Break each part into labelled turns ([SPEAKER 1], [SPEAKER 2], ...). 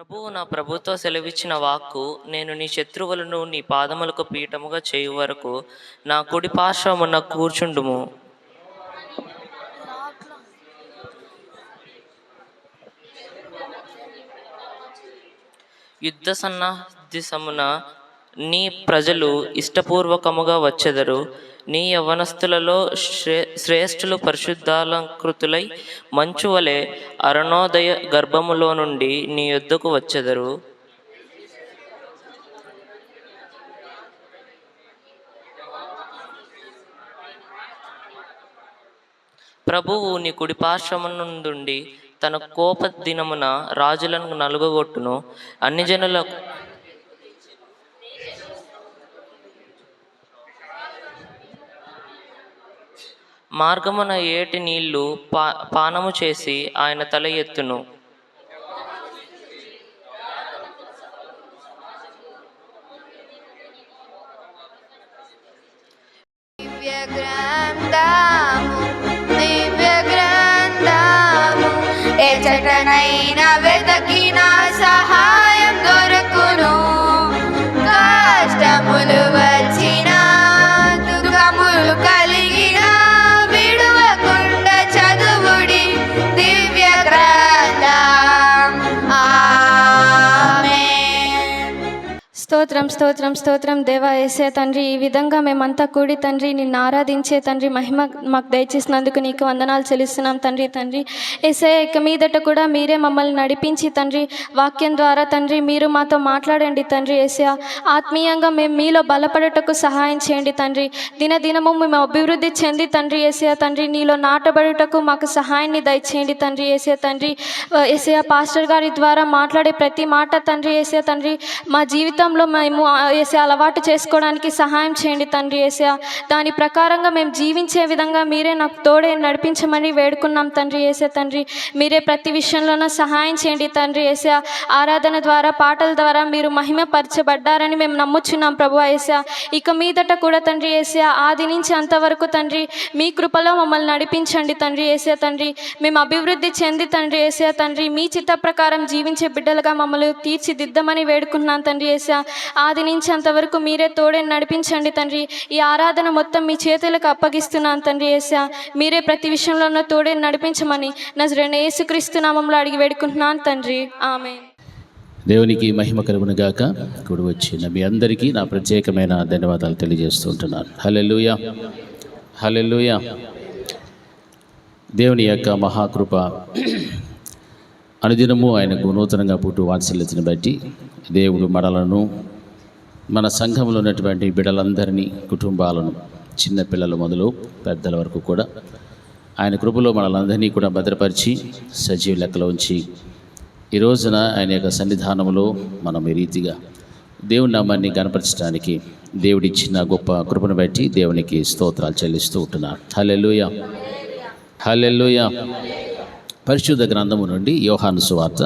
[SPEAKER 1] ప్రభువు నా ప్రభుతో సెలవిచ్చిన వాక్కు, నేను నీ శత్రువులను నీ పాదములకు పీఠముగా చేయు వరకు నా కుడి పార్శ్వమున కూర్చుండుము. యుద్ధ సన్నాహమున నీ ప్రజలు ఇష్టపూర్వకముగా వచ్చెదరు. నీ యవ్వనస్తులలో శ్రేష్ఠులు పరిశుద్ధాలంకృతులై మంచు వలె అరుణోదయ గర్భములో నుండి నీ యొద్దకు వచ్చెదరు. ప్రభువు నీ కుడి పార్శ్వమునందుండి తన కోప దినమున రాజులను నలుగగొట్టును. అన్ని జనుల మార్గమున ఏటి నీళ్లు పానము చేసి ఆయన తల ఎత్తును.
[SPEAKER 2] ఎచటనైనా వెతకిన సహాయం దొరకును. కష్టములు వచ్చిన దుఃఖములు కలిగిన విడువకుండా చదువుడి దివ్య గ్రంథం. ఆమేన్.
[SPEAKER 3] స్తోత్రం స్తోత్రం స్తోత్రం దేవా యేసయ్య తండ్రి, ఈ విధంగా మేమంతా కూడి తండ్రి నిన్ను ఆరాధించే తండ్రి మహిమ మాకు దయచేసినందుకు నీకు వందనాలు చెల్లిస్తున్నాం తండ్రి. యేసయ్య ఇక మీదట కూడా మీరే మమ్మల్ని నడిపించి తండ్రి వాక్యం ద్వారా తండ్రి మీరు మాతో మాట్లాడండి తండ్రి. యేసయ్య ఆత్మీయంగా మేము మీలో బలపడటకు సహాయం చేయండి తండ్రి. దినదినము మేము అభివృద్ధి చెంది తండ్రి యేసయ్య తండ్రి నీలో నాటబడుటకు మాకు సహాయాన్ని దయచేయండి తండ్రి. యేసయ్య పాస్టర్ గారి ద్వారా మాట్లాడే ప్రతి మాట తండ్రి యేసయ్య తండ్రి మా జీవితంలో మేము యేసయ్య అలవాటు చేసుకోవడానికి సహాయం చేయండి తండ్రి. యేసయ్య దాని ప్రకారంగా మేము జీవించే విధంగా మీరే నాకు తోడే నడిపించమని వేడుకున్నాం తండ్రి. యేసయ్య తండ్రి మీరే ప్రతి విషయంలోనూ సహాయం చేయండి తండ్రి. యేసయ్య ఆరాధన ద్వారా పాటల ద్వారా మీరు మహిమపరచబడ్డారని మేము నమ్ముచున్నాం ప్రభు. యేసయ్య ఇక మీదట కూడా తండ్రి యేసయ్య ఆది నుంచి అంతవరకు తండ్రి మీ కృపలో మమ్మల్ని నడిపించండి తండ్రి. యేసయ్య తండ్రి మేము అభివృద్ధి చెంది తండ్రి యేసయ్య తండ్రి మీ చిత్త ప్రకారం జీవించే బిడ్డలుగా మమ్మల్ని తీర్చిదిద్దమని వేడుకున్నాను తండ్రి. యేసయ్య ఆది నుంచి అంతవరకు మీరే తోడే నడిపించండి తండ్రి. ఈ ఆరాధన మొత్తం మీ చేతులకు అప్పగిస్తున్నాను తండ్రి. యేసయ్య మీరే ప్రతి విషయంలో తోడే నడిపించమని నజరేయుడైన యేసుక్రీస్తు నామములో అడిగి వేడుకుంటున్నాను తండ్రి. ఆమేన్.
[SPEAKER 4] దేవునికి మహిమ కలుగును గాక. కూడి వచ్చిన మీ అందరికీ నా ప్రత్యేకమైన ధన్యవాదాలు తెలియజేస్తుంటున్నాను. హల్లెలూయా హల్లెలూయా. దేవుని యొక్క మహాకృప అనుదినము ఆయనకు నూతనంగా పుట్టు వాత్సల్యతను బట్టి దేవుడు మనలను మన సంఘంలో ఉన్నటువంటి బిడ్డలందరినీ కుటుంబాలను చిన్నపిల్లల మొదలు పెద్దల వరకు కూడా ఆయన కృపలో మనలందరినీ కూడా భద్రపరిచి సజీవ లెక్కలో ఉంచి ఈ రోజున ఆయన యొక్క సన్నిధానంలో మనం ఈ రీతిగా దేవుని నామాన్ని గణపరచడానికి దేవుడిచ్చిన గొప్ప కృపను బట్టి దేవునికి స్తోత్రాలు చెల్లిస్తూ ఉంటున్నాను. హల్లెలూయా హల్లెలూయా. పరిశుద్ధ గ్రంథము నుండి యోహాను సువార్త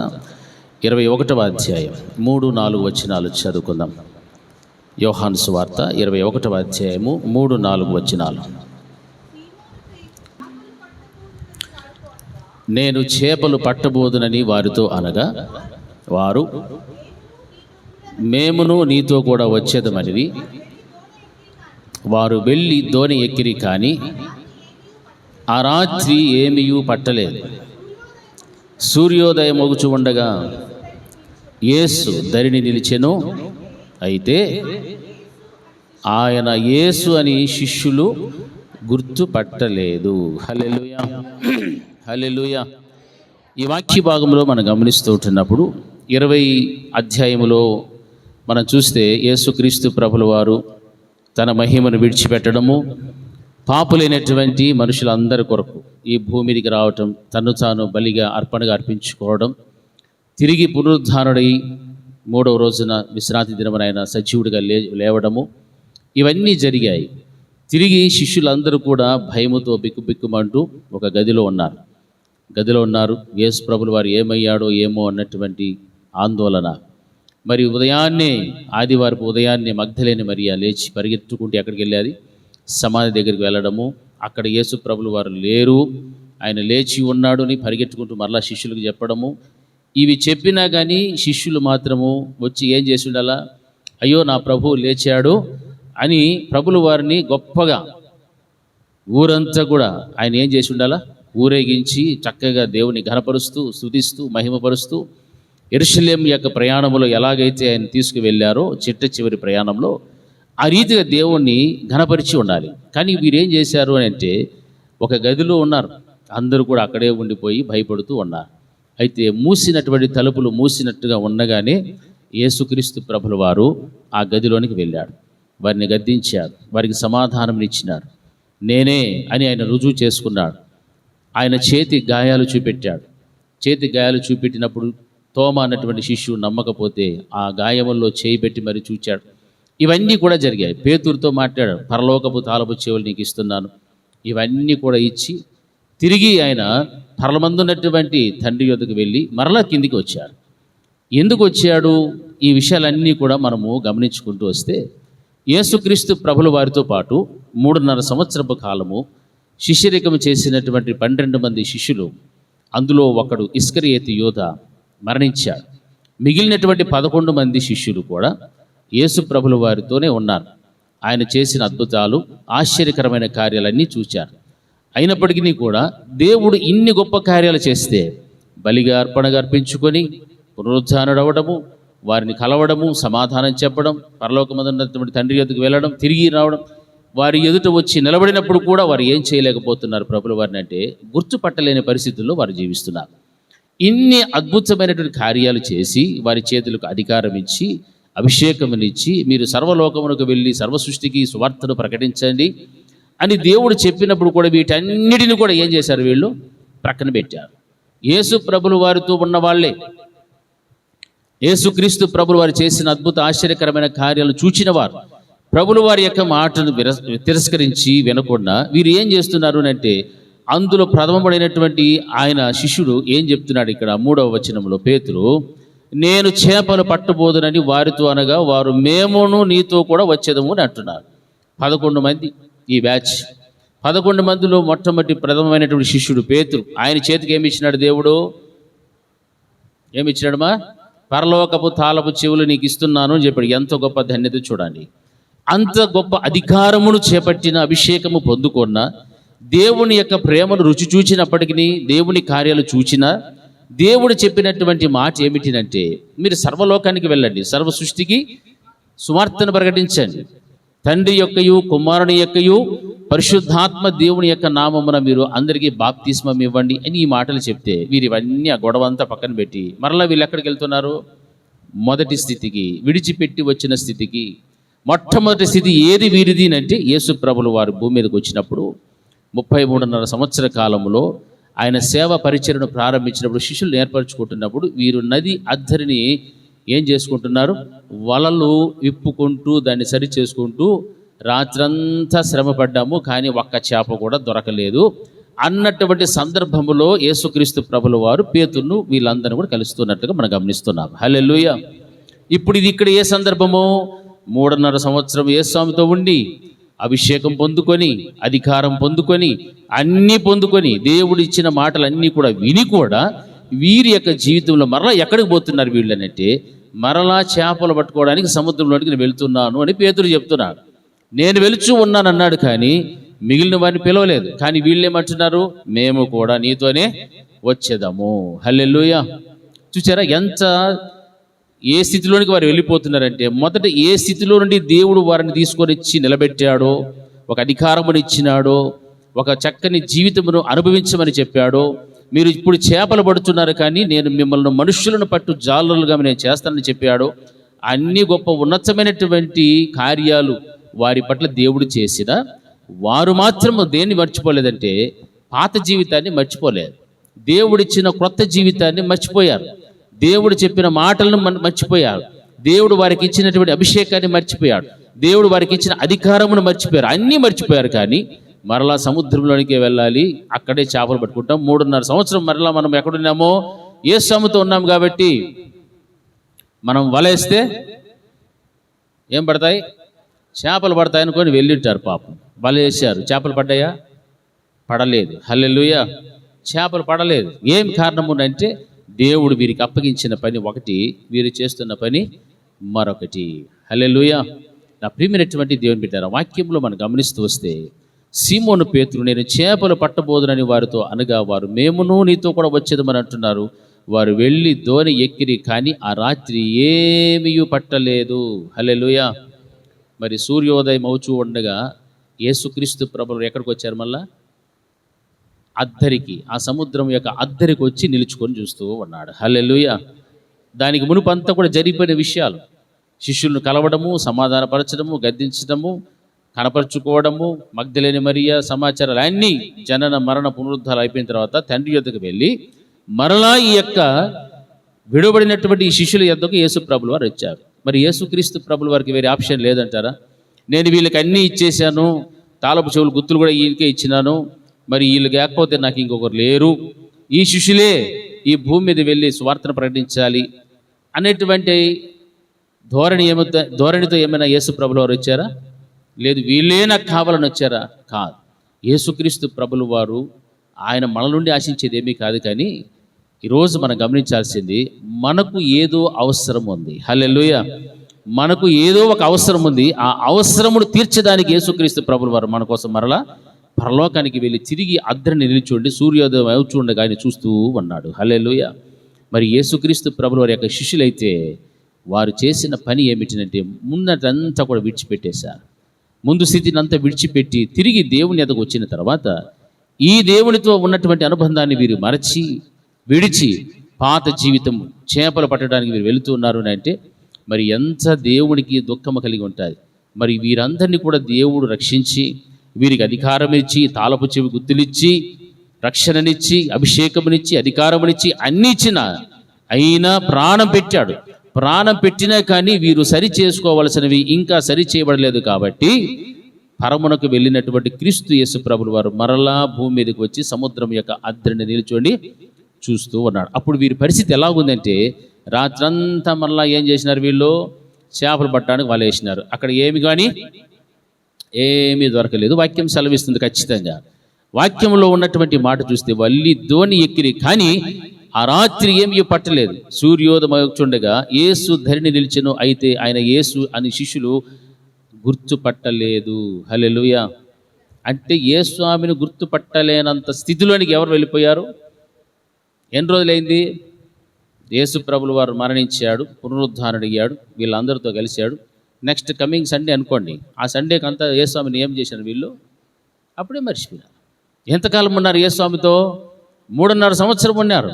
[SPEAKER 4] 21వ అధ్యాయం 3-4 వచనాలు చదువుకుందాం. యోహాను సువార్త 21వ అధ్యాయము 3-4 వచనాలు. నేను చేపలు పట్టబోదునని వారితో అనగా వారు మేమును నీతో కూడా వచ్చేదమని వారు వెళ్ళి దోణి ఎక్కిరి, కానీ ఆ రాత్రి ఏమీయూ పట్టలేదు. సూర్యోదయం మొగుచు ఉండగా యేసు దరిని నిలిచెను. అయితే ఆయన యేసు అని శిష్యులు గుర్తుపట్టలేదు. హల్లెలూయా హల్లెలూయా. ఈ వాక్య భాగంలో మనం గమనిస్తూ ఉంటున్నప్పుడు 20 అధ్యాయములో మనం చూస్తే యేసుక్రీస్తు ప్రభుల వారు తన మహిమను విడిచిపెట్టడము, పాపులైనటువంటి మనుషులందరి కొరకు ఈ భూమికి రావటం, తను తాను బలిగా అర్పణగా అర్పించుకోవడం, తిరిగి పునరుద్ధానుడై 3వ రోజున విశ్రాంతి దినమునైన సజీవుడిగా లేవడము, ఇవన్నీ జరిగాయి. తిరిగి శిష్యులందరూ కూడా భయముతో బిక్కుబిక్కుమంటూ ఒక గదిలో ఉన్నారు. యేసు ప్రభుల వారు ఏమయ్యాడో ఏమో అన్నటువంటి ఆందోళన. మరి ఆదివారపు ఉదయాన్నే మగ్ధలేని మరియా లేచి పరిగెత్తుకుంటూ ఎక్కడికి వెళ్ళేది, సమాధి దగ్గరికి వెళ్ళడము, అక్కడ యేసు ప్రభుల వారు లేరు, ఆయన లేచి ఉన్నాడు అని పరిగెత్తుకుంటూ మరలా శిష్యులకు చెప్పడము, ఇవి చెప్పినా కానీ శిష్యులు మాత్రము వచ్చి ఏం చేసి ఉండాలా, అయ్యో నా ప్రభువు లేచాడు అని ప్రభుల వారిని గొప్పగా ఊరంతా కూడా ఆయన ఏం చేసి ఉండాలా, ఊరేగించి చక్కగా దేవుని ఘనపరుస్తూ స్తుతిస్తూ మహిమపరుస్తూ యెరూషలేము యొక్క ప్రయాణంలో ఎలాగైతే ఆయన తీసుకువెళ్ళారో చిట్ట చివరి ప్రయాణంలో ఆ రీతిగా దేవుణ్ణి ఘనపరిచి ఉండాలి. కానీ వీరేం చేశారు అని అంటే ఒక గదిలో ఉన్నారు, అందరూ కూడా అక్కడే ఉండిపోయి భయపడుతూ ఉన్నారు. అయితే మూసినటువంటి తలుపులు మూసినట్టుగా ఉండగానే యేసుక్రీస్తు ప్రభుల వారు ఆ గదిలోనికి వెళ్ళాడు, వారిని గద్దించాడు, వారికి సమాధానం ఇచ్చినాడు. నేనే అని ఆయన రుజువు చేసుకున్నాడు. ఆయన చేతి గాయాలు చూపెట్టాడు. చేతి గాయాలు చూపెట్టినప్పుడు తోమా అన్నటువంటి శిష్యువు నమ్మకపోతే ఆ గాయముల్లో చేయి పెట్టి మరి చూచాడు. ఇవన్నీ కూడా జరిగాయి. పేతురుతో మాట్లాడాడు, పరలోకపు తాళపు చెవులు నీకు ఇస్తున్నాను. ఇవన్నీ కూడా ఇచ్చి తిరిగి ఆయన పరమందున్నటువంటి తండ్రి యొద్దకు వెళ్ళి మరలా కిందికి వచ్చాడు. ఎందుకు వచ్చాడు? ఈ విషయాలన్నీ కూడా మనము గమనించుకుంటూ వస్తే యేసుక్రీస్తు ప్రభుల వారితో పాటు 3.5 సంవత్సరపు కాలము శిష్యరికం చేసినటువంటి 12 మంది శిష్యులు, అందులో ఒకడు ఇస్కరియోతు యూదా మరణించాడు. మిగిలినటువంటి 11 మంది శిష్యులు కూడా యేసు ప్రభుల వారితోనే ఉన్నారు. ఆయన చేసిన అద్భుతాలు ఆశ్చర్యకరమైన కార్యాలన్నీ చూచారు. అయినప్పటికీ కూడా దేవుడు ఇన్ని గొప్ప కార్యాలు చేస్తే బలిగా అర్పణగా అర్పించుకొని పునరుద్ధానుడు అవ్వడము, వారిని కలవడము, సమాధానం చెప్పడం, పరలోకమందున్నటువంటి తండ్రి యొద్దకు వెళ్ళడం, తిరిగి రావడం, వారి ఎదుట వచ్చి నిలబడినప్పుడు కూడా వారు ఏం చేయలేకపోతున్నారు ప్రభుల వారిని అంటే గుర్తుపట్టలేని పరిస్థితుల్లో వారు జీవిస్తున్నారు. ఇన్ని అద్భుతమైనటువంటి కార్యాలు చేసి వారి చేతులకు అధికారం ఇచ్చి అభిషేకమునిచ్చి మీరు సర్వలోకమునకు వెళ్ళి సర్వ సృష్టికి సువార్తను ప్రకటించండి అని దేవుడు చెప్పినప్పుడు కూడా వీటన్నిటిని కూడా ఏం చేశారు? వీళ్ళు ప్రక్కన పెట్టారు. యేసు ప్రభుల వారితో ఉన్న వాళ్ళే, యేసుక్రీస్తు ప్రభుల వారు చేసిన అద్భుత ఆశ్చర్యకరమైన కార్యాలను చూచిన వారు ప్రభుల వారి యొక్క మాటను తిరస్కరించి వినకుండా వీరు ఏం చేస్తున్నారు అంటే అందులో ప్రథమపడినటువంటి ఆయన శిష్యుడు ఏం చెప్తున్నాడు ఇక్కడ 3వ వచనంలో, పేతురు నేను చేపలు పట్టబోదునని వారితో అనగా వారు మేమును నీతో కూడా వచ్చేదము అని అంటున్నారు. 11 మంది ఈ బ్యాచ్. 11 మందిలో మొట్టమొదటి ప్రథమమైనటువంటి శిష్యుడు పేతురు. ఆయన చేతికి ఏమి ఇచ్చినాడు దేవుడు? ఏమి ఇచ్చినాడమ్మా? పరలోకపు తాళపు చెవులు నీకు ఇస్తున్నాను అని చెప్పాడు. ఎంతో గొప్ప ధన్యత చూడండి. అంత గొప్ప అధికారమును చేపట్టిన, అభిషేకము పొందుకున్న, దేవుని యొక్క ప్రేమను రుచి చూచినప్పటికీ, దేవుని కార్యాలు చూచినా, దేవుడు చెప్పినటువంటి మాట ఏమిటినంటే మీరు సర్వలోకానికి వెళ్ళండి, సర్వ సృష్టికి సువార్తను ప్రకటించండి, తండ్రి యొక్కయు కుమారుని యొక్కయు పరిశుద్ధాత్మ దేవుని యొక్క నామమున మీరు అందరికీ బాప్తిస్మం ఇవ్వండి అని ఈ మాటలు చెప్తే వీరు ఇవన్నీ ఆ గొడవ అంతా పక్కన పెట్టి మరలా వీళ్ళు ఎక్కడికి వెళ్తున్నారు? మొదటి స్థితికి, విడిచిపెట్టి వచ్చిన స్థితికి. మొట్టమొదటి స్థితి ఏది వీరిది అంటే యేసు ప్రభులు వారు భూమి మీదకి వచ్చినప్పుడు 33.5 సంవత్సర కాలంలో ఆయన సేవ పరిచర్యను ప్రారంభించినప్పుడు శిష్యులు ఏర్పరచుకుంటున్నప్పుడు వీరు నది అద్దరిని ఏం చేసుకుంటున్నారు? వలలు విప్పుకుంటూ దాన్ని సరి చేసుకుంటూ రాత్రంతా శ్రమ పడ్డాము కానీ ఒక్క చేప కూడా దొరకలేదు అన్నటువంటి సందర్భంలో యేసుక్రీస్తు ప్రభుల వారు పేతురును వీళ్ళందరినీ కూడా కలుస్తున్నట్టుగా మనం గమనిస్తున్నాం. హల్లెలూయా. ఇప్పుడు ఇది ఇక్కడ ఏ సందర్భము? 3.5 సంవత్సరం యేసుతో ఉండి అభిషేకం పొందుకొని, అధికారం పొందుకొని, అన్నీ పొందుకొని, దేవుడు ఇచ్చిన మాటలన్నీ కూడా విని కూడా వీరి యొక్క జీవితంలో మరలా ఎక్కడికి పోతున్నారు వీళ్ళనంటే మరలా చేపలు పట్టుకోవడానికి సముద్రంలోనికి నేను వెళ్తున్నాను అని పేతురు చెప్తున్నాడు. నేను వెలుచు ఉన్నానన్నాడు కానీ మిగిలిన వారిని పిలవలేదు. కానీ వీళ్ళేమంటున్నారు? మేము కూడా నీతోనే వచ్చేదాము. హల్లెలూయా. చూసారా ఎంత ఏ స్థితిలోనికి వారు వెళ్ళిపోతున్నారంటే మొదట ఏ స్థితిలో నుండి దేవుడు వారిని తీసుకొని వచ్చి నిలబెట్టాడో, ఒక అధికారమును ఇచ్చినాడో, ఒక చక్కని జీవితమును అనుభవించమని చెప్పాడో, మీరు ఇప్పుడు చేపలు పడుతున్నారు కానీ నేను మిమ్మల్ని మనుషులను పట్టు జాలరులుగా నేను చేస్తానని చెప్పాడో, అన్ని గొప్ప ఉన్నతమైనటువంటి కార్యాలు వారి పట్ల దేవుడు చేసిన వారు మాత్రం దేన్ని మర్చిపోలేదంటే పాత జీవితాన్ని మర్చిపోలేదు. దేవుడిచ్చిన క్రొత్త జీవితాన్ని మర్చిపోయారు. దేవుడు చెప్పిన మాటలను మర్చిపోయారు. దేవుడు వారికి ఇచ్చినటువంటి అభిషేకాన్ని మర్చిపోయాడు. దేవుడు వారికి ఇచ్చిన అధికారమును మర్చిపోయారు. అన్నీ మర్చిపోయారు. కానీ మరలా సముద్రంలోనికి వెళ్ళాలి, అక్కడే చేపలు పట్టుకుంటాం. 3.5 సంవత్సరం మరలా మనం ఎక్కడున్నామో యేసుతో ఉన్నాం కాబట్టి మనం వలేస్తే ఏం పడతాయి? చేపలు పడతాయి అనుకొని వెళ్ళింటారు. పాపం వల వేశారు, చేపలు పడ్డాయా? పడలేదు. హల్లెలూయా. చేపలు పడలేదు. ఏం కారణము అంటే దేవుడు వీరికి అప్పగించిన పని ఒకటి, వీరు చేస్తున్న పని మరొకటి. హల్లెలూయా. నా ప్రియమైనటువంటి దేవుని బిడ్డారా, వాక్యంలో మనం గమనిస్తూ వస్తే సీమోను పేతురు నేను చేపలు పట్టబోదునని వారితో అనగా వారు మేమును నీతో కూడా వచ్చేదమని అంటున్నారు. వారు వెళ్ళి దోణి ఎక్కిరి, కానీ ఆ రాత్రి ఏమీ పట్టలేదు. హల్లెలూయా. మరి సూర్యోదయం అవుచూ ఉండగా యేసుక్రీస్తు ప్రభువు ఎక్కడికి వచ్చారు? మళ్ళా అద్దరికి, ఆ సముద్రం యొక్క అద్దరికి వచ్చి నిలుచుకొని చూస్తూ ఉన్నాడు. హల్లెలూయా. దానికి మునుపంతా కూడా జరిగిపోయిన విషయాలు, శిష్యులను కలవడము, సమాధానపరచడము, గద్దించడము, కనపరుచుకోవడము, మగ్దలేని మరియ సమాచారాలు అన్నీ జనన మరణ పునరుద్ధాలు అయిపోయిన తర్వాత తండ్రి యొద్దకు వెళ్ళి మరలా ఈ యొక్క విడబడినటువంటి ఈ శిష్యుల యొద్దకు యేసు ప్రభులు వారు వచ్చారు. మరి యేసుక్రీస్తు ప్రభుల వారికి వేరే ఆప్షన్ లేదంటారా? నేను వీళ్ళకి అన్నీ ఇచ్చేశాను, తాళపు చెవులు గుర్తులు కూడా వీళ్ళకే ఇచ్చినాను, మరి వీళ్ళు లేకపోతే నాకు ఇంకొకరు లేరు, ఈ శిష్యులే ఈ భూమి మీద వెళ్ళి సువార్తను ప్రకటించాలి అనేటువంటి ధోరణితో ఏమైనా యేసు ప్రభుల వారు వచ్చారా? లేదు. వీళ్ళే నాకు కావాలని వచ్చారా? కాదు. యేసుక్రీస్తు ప్రభుల వారు ఆయన మన నుండి ఆశించేది ఏమీ కాదు. కానీ ఈరోజు మనం గమనించాల్సింది, మనకు ఏదో అవసరం ఉంది. హల్లెలూయా. మనకు ఏదో ఒక అవసరం ఉంది. ఆ అవసరమును తీర్చడానికి యేసుక్రీస్తు ప్రభుల వారు మన కోసం మరలా పరలోకానికి వెళ్ళి తిరిగి అద్దరిని నిలిచోండి సూర్యోదయం అవుతుండగా ఆయన చూస్తూ ఉన్నాడు. హల్లెలూయా. మరి యేసుక్రీస్తు ప్రభుల వారి యొక్క శిష్యులైతే వారు చేసిన పని ఏమిటంటే ముందంతా కూడా విడిచిపెట్టేశారు. ముందు స్థితిని అంతా విడిచిపెట్టి తిరిగి దేవుని ఎద్దకు వచ్చిన తర్వాత ఈ దేవునితో ఉన్నటువంటి అనుబంధాన్ని వీరు మరచి విడిచి పాత జీవితం చేపలు పట్టడానికి వీరు వెళుతూ ఉన్నారు అంటే మరి ఎంత దేవునికి దుఃఖము కలిగి ఉంటుంది. మరి వీరందరినీ కూడా దేవుడు రక్షించి వీరికి అధికారం ఇచ్చి, తాళపు చెవి గుర్తులిచ్చి, రక్షణనిచ్చి, అభిషేకమునిచ్చి, అధికారమునిచ్చి అన్నీ ఇచ్చిన అయినా ప్రాణం పెట్టాడు. ప్రాణం పెట్టినా కానీ వీరు సరి చేసుకోవలసినవి ఇంకా సరి చేయబడలేదు. కాబట్టి పరమునకు వెళ్ళినటువంటి క్రీస్తు యేసు ప్రభులు వారు మరలా భూమి మీదకి వచ్చి సముద్రం యొక్క అద్దరిని నిల్చొని చూస్తూ ఉన్నాడు. అప్పుడు వీరి పరిస్థితి ఎలా ఉందంటే రాత్రంతా మరలా ఏం చేసినారు? వీళ్ళు చేపలు పట్టడానికి వాళ్ళు వేసినారు. అక్కడ ఏమీ దొరకలేదు. వాక్యం సెలవిస్తుంది ఖచ్చితంగా. వాక్యంలో ఉన్నటువంటి మాట చూస్తే వల్లి దోణి ఎక్కిరి, కానీ ఆ రాత్రి ఏమీ పట్టలేదు. సూర్యోదయమవుతుండగా యేసు ధరిని నిలిచెను, అయితే ఆయన యేసు అని శిష్యులు గుర్తుపట్టలేదు. హల్లెలూయా. అంటే యేసు ఆమెను గుర్తుపట్టలేనంత స్థితిలోనికి ఎవరు వెళ్ళిపోయారు? ఎన్ని రోజులైంది? యేసు ప్రభులు వారు మరణించాడు, పునరుద్ధారణయ్యాడు, వీళ్ళందరితో కలిశాడు. నెక్స్ట్ కమింగ్ సండే అనుకోండి, ఆ సండేకి అంతా యేసుస్వామిని ఏం చేశారు వీళ్ళు? అప్పుడే మర్చిపోయారు. ఎంతకాలం ఉన్నారు యేసుస్వామితో? 3.5 సంవత్సరం ఉన్నారు.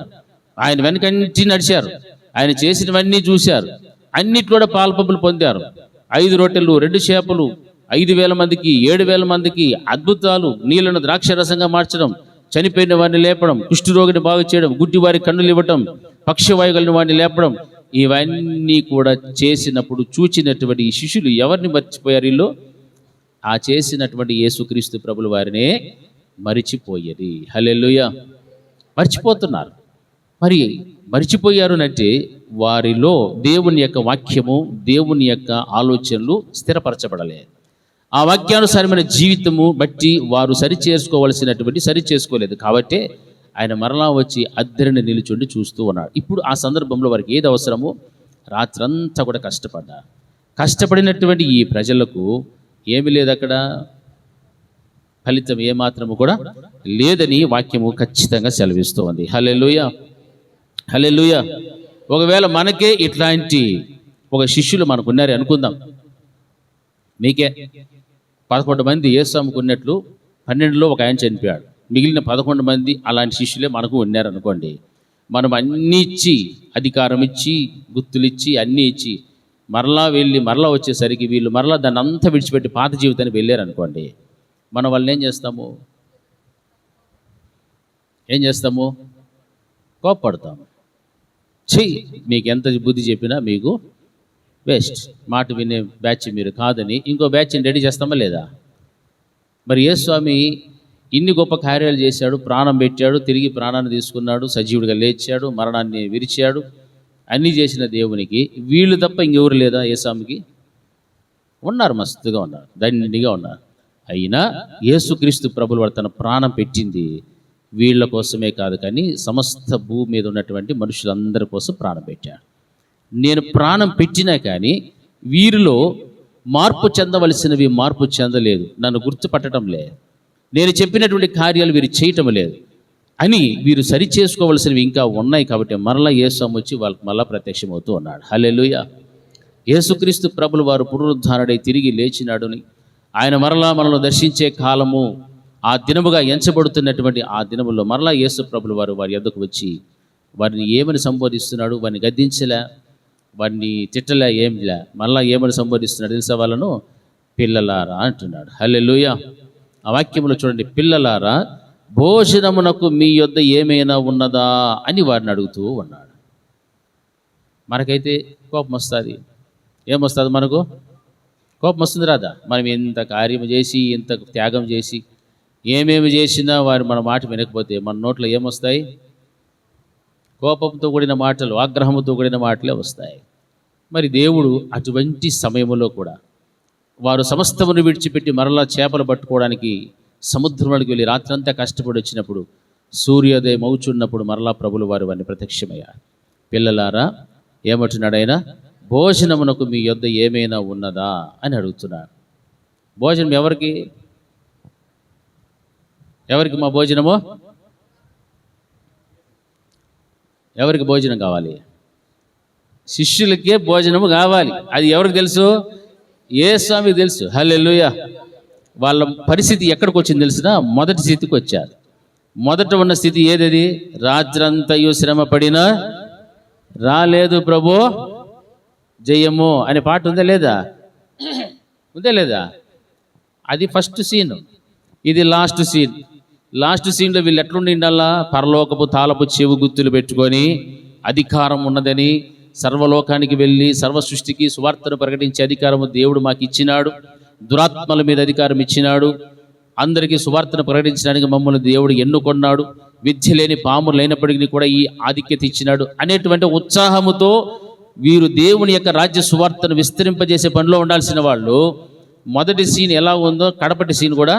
[SPEAKER 4] ఆయన వెనకంటి నడిచారు, ఆయన చేసినవన్నీ చూశారు, అన్నిటి కూడా పాల్పంపులు పొందారు. 5 రొట్టెలు 2 చేపలు 5,000 మందికి 7,000 మందికి అద్భుతాలు, నీళ్లను ద్రాక్షరసంగా మార్చడం, చనిపోయిన వారిని లేపడం, కుష్ఠరోగిని బాగు చేయడం, గుడ్డి వారి కన్నులు ఇవ్వటం, పక్షవాయు కలిగిన వారిని లేపడం, ఇవన్నీ కూడా చేసినప్పుడు చూచినటువంటి ఈ శిష్యులు ఎవరిని మర్చిపోయారు? వీళ్ళు ఆ చేసినటువంటి యేసుక్రీస్తు ప్రభుల వారినే మరిచిపోయేది. హల్లెలూయా. మర్చిపోతున్నారు. మరి మరిచిపోయారు అంటే వారిలో దేవుని యొక్క వాక్యము, దేవుని యొక్క ఆలోచనలు స్థిరపరచబడలేదు. ఆ వాక్యానుసారమైన జీవితము బట్టి వారు సరి చేసుకోలేదు. కాబట్టి ఆయన మరలా వచ్చి అద్దరిని నిలుచుండి చూస్తూ ఉన్నాడు. ఇప్పుడు ఆ సందర్భంలో వారికి ఏది అవసరమో రాత్రంతా కూడా కష్టపడినటువంటి ఈ ప్రజలకు ఏమి లేదు, అక్కడ ఫలితం ఏమాత్రము కూడా లేదని వాక్యము ఖచ్చితంగా సెలవిస్తూ ఉంది. హల్లెలూయా. హల్లెలూయా. ఒకవేళ మనకే ఇట్లాంటి ఒక శిష్యులు మనకున్నారు అనుకుందాం. మీకే 11 మంది యేసుస్వామికి ఉన్నట్లు 12లో ఒక ఆయన చనిపోయాడు. మిగిలిన 11 మంది అలాంటి శిష్యులే మనకు ఉన్నారు అనుకోండి. మనం అన్నీ ఇచ్చి, అధికారం ఇచ్చి, గుర్తులు ఇచ్చి, అన్నీ ఇచ్చి మరలా వచ్చేసరికి వీళ్ళు మరలా దాన్ని అంతా విడిచిపెట్టి పాత జీవితానికి వెళ్ళారు అనుకోండి. మనం వాళ్ళని ఏం చేస్తాము? కోప్పడతాము. మీకు ఎంత బుద్ధి చెప్పినా మీకు వేస్ట్, మాట వినే బ్యాచ్ మీరు కాదని ఇంకో బ్యాచ్ని రెడీ చేస్తామా లేదా? మరి యేసుస్వామి ఇన్ని గొప్ప కార్యాలు చేశాడు, ప్రాణం పెట్టాడు, తిరిగి ప్రాణాన్ని తీసుకున్నాడు, సజీవుడిగా లేచాడు, మరణాన్ని విరిచాడు, అన్నీ చేసిన దేవునికి వీళ్ళు తప్ప ఇంకెవరు లేదా? యేసుస్వామికి ఉన్నారు, మస్తుగా ఉన్నారు, దండిగా ఉన్నారు. అయినా యేసుక్రీస్తు ప్రభులు వారు తన ప్రాణం పెట్టింది వీళ్ళ కోసమే కాదు కానీ సమస్త భూమి మీద ఉన్నటువంటి మనుషులందరి కోసం ప్రాణం పెట్టాడు. నేను ప్రాణం పెట్టినా కానీ వీరిలో మార్పు చెందవలసినవి మార్పు చెందలేదు, నన్ను గుర్తుపట్టడం లేదు, నేను చెప్పినటువంటి కార్యాలు వీరు చేయటం లేదు అని వీరు సరి చేసుకోవలసినవి ఇంకా ఉన్నాయి. కాబట్టి మరలా యేసు వచ్చి వాళ్ళకి మళ్ళా ప్రత్యక్షమవుతూ ఉన్నాడు. హల్లెలూయా. యేసుక్రీస్తు ప్రభులు వారు పునరుద్ధారుడై తిరిగి లేచినాడుని, ఆయన మరలా మనల్ని దర్శించే కాలము ఆ దినముగా ఎంచబడుతున్నటువంటి ఆ దినములో మరలా యేసు ప్రభులు వారు వారి యొద్దకు వచ్చి వారిని ఏమని సంబోధిస్తున్నాడు? వారిని గద్దించలే, వారిని తిట్టలే, ఏంలే, మరలా ఏమని సంబోధిస్తున్నాడు తెలుసా? వాళ్ళను పిల్లలారా అంటున్నాడు. హల్లెలూయా. ఆ వాక్యంలో చూడండి, పిల్లలారా భోజనమునకు మీ యొద్ద ఏమైనా ఉన్నదా అని వారిని అడుగుతూ ఉన్నాడు. మనకైతే కోపం వస్తుంది. ఏమొస్తుంది? మనకు కోపం వస్తుంది రాదా? మనం ఇంత కార్యం చేసి ఇంత త్యాగం చేసి ఏమేమి చేసినా వారు మన మాట వినకపోతే మన నోట్లో ఏమొస్తాయి? కోపంతో కూడిన మాటలు, ఆగ్రహంతో కూడిన మాటలే వస్తాయి. మరి దేవుడు అటువంటి సమయంలో కూడా వారు సమస్తమును విడిచిపెట్టి మరలా చేపలు పట్టుకోవడానికి సముద్రంలోకి వెళ్ళి రాత్రంతా కష్టపడి వచ్చినప్పుడు సూర్యోదయం అవుచున్నప్పుడు మరలా ప్రభులు వారు వారిని ప్రత్యక్షమయ్యారు. పిల్లలారా ఏమంటున్నాడు ఆయన? భోజనమునకు మీ యొద్ద ఏమైనా ఉన్నదా అని అడుగుతున్నాడు. భోజనం ఎవరికి? ఎవరికి మా భోజనము? ఎవరికి భోజనం కావాలి? శిష్యులకే భోజనము కావాలి. అది ఎవరికి తెలుసు? యేసుకి తెలుసు. హల్లెలూయా. వాళ్ళ పరిస్థితి ఎక్కడికి వచ్చింది తెలిసినా? మొదటి స్థితికి వచ్చారు. మొదట ఉన్న స్థితి ఏదది? రాత్రంతయు శ్రమ పడినా రాలేదు ప్రభు జయము అనే పాట ఉందా లేదా? ఉందా లేదా? అది ఫస్ట్ సీన్, ఇది లాస్ట్ సీన్. లాస్ట్ సీన్లో వీళ్ళు ఎట్లుండిండల్లా? పరలోకపు తాళపు చెవు గుర్తులు పెట్టుకొని అధికారం ఉన్నదని సర్వలోకానికి వెళ్ళి సర్వ సృష్టికి సువార్తను ప్రకటించే అధికారము దేవుడు మాకు ఇచ్చినాడు, దురాత్మల మీద అధికారం ఇచ్చినాడు, అందరికీ సువార్తను ప్రకటించడానికి మమ్మల్ని దేవుడు ఎన్నుకొన్నాడు, విద్య లేని పాములు లేనప్పటికీ కూడా ఈ ఆధిక్యత ఇచ్చినాడు అనేటువంటి ఉత్సాహముతో వీరు దేవుని యొక్క రాజ్య సువార్తను విస్తరింపజేసే పనిలో ఉండాల్సిన వాళ్ళు మొదటి సీన్ ఎలా ఉందో కడపటి సీన్ కూడా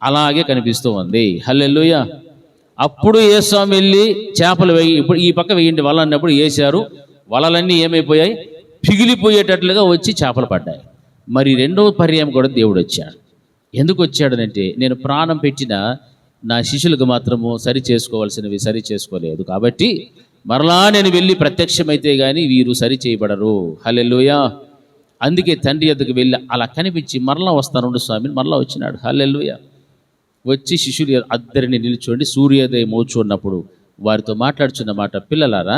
[SPEAKER 4] అలాగే కనిపిస్తూ ఉంది. హల్లెలూయా. అప్పుడు యేసుస్వామి వెళ్ళి చేపలు వేయి, ఇప్పుడు ఈ పక్క వేయండి వల అన్నప్పుడు వేశారు. వలలన్నీ ఏమైపోయాయి? పిగిలిపోయేటట్లుగా వచ్చి చేపలు పడ్డాయి. మరి రెండవ పర్యాయం కూడా దేవుడు వచ్చాడు. ఎందుకు వచ్చాడనంటే, నేను ప్రాణం పెట్టిన నా శిష్యులకు మాత్రము సరి చేసుకోవాల్సినవి సరి చేసుకోలేదు కాబట్టి మరలా నేను వెళ్ళి ప్రత్యక్షమైతే కానీ వీరు సరి చేయబడరు. హల్లెలూయా. అందుకే తండ్రి యొద్దకు వెళ్ళి అలా కనిపించి మరలా వస్తాను స్వామిని మరలా వచ్చినాడు. హల్లెలూయా. వచ్చి శిష్యులు అద్దరిని నిల్చోండి సూర్యోదయం మోచున్నప్పుడు వారితో మాట్లాడుచున్న మాట, పిల్లలారా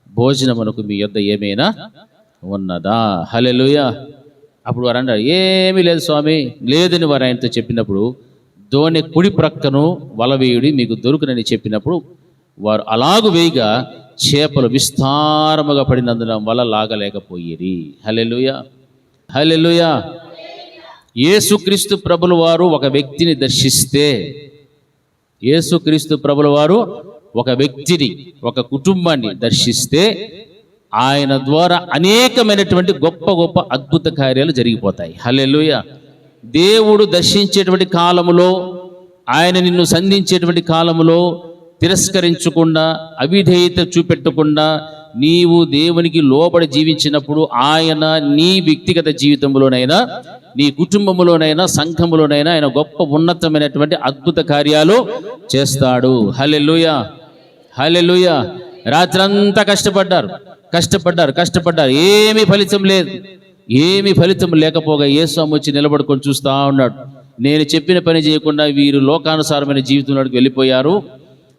[SPEAKER 4] భోజనమునకు మీ యొద్ద ఏమైనా ఉన్నదా? హల్లెలూయా. అప్పుడు వారు అన్నారు, ఏమీ లేదు స్వామి, లేదని వారు ఆయనతో చెప్పినప్పుడు, దోణి కుడి ప్రక్కను వల వేయుడి మీకు దొరుకునని చెప్పినప్పుడు వారు అలాగు వేయగా చేపలు విస్తారముగా పడినందున వల లాగలేకపోయేది. హల్లెలూయా. హల్లెలూయా. యేసుక్రీస్తు ప్రభుల వారు ఒక వ్యక్తిని దర్శిస్తే, యేసుక్రీస్తు ప్రభుల వారు ఒక వ్యక్తిని, ఒక కుటుంబాన్ని దర్శిస్తే ఆయన ద్వారా అనేకమైనటువంటి గొప్ప గొప్ప అద్భుత కార్యాలు జరిగిపోతాయి. హల్లెలూయా. దేవుడు దర్శించేటువంటి కాలములో, ఆయన నిన్ను సంధించేటువంటి కాలములో తిరస్కరించకుండా, అవిధేయత చూపెట్టకుండా నీవు దేవునికి లోబడి జీవించినప్పుడు ఆయన నీ వ్యక్తిగత జీవితంలోనైనా, నీ కుటుంబంలోనైనా, సంఘములోనైనా ఆయన గొప్ప ఉన్నతమైనటువంటి అద్భుత కార్యాలు చేస్తాడు. హల్లెలూయా. హల్లెలూయా. రాత్రంతా కష్టపడ్డారు, ఏమీ ఫలితం లేదు. ఏమీ ఫలితం లేకపోగా యేసుస్వామి వచ్చి నిలబడుకొని చూస్తూ ఉన్నాడు. నేను చెప్పిన పని చేయకుండా వీరు లోకానుసారమైన జీవితంలోకి వెళ్ళిపోయారు.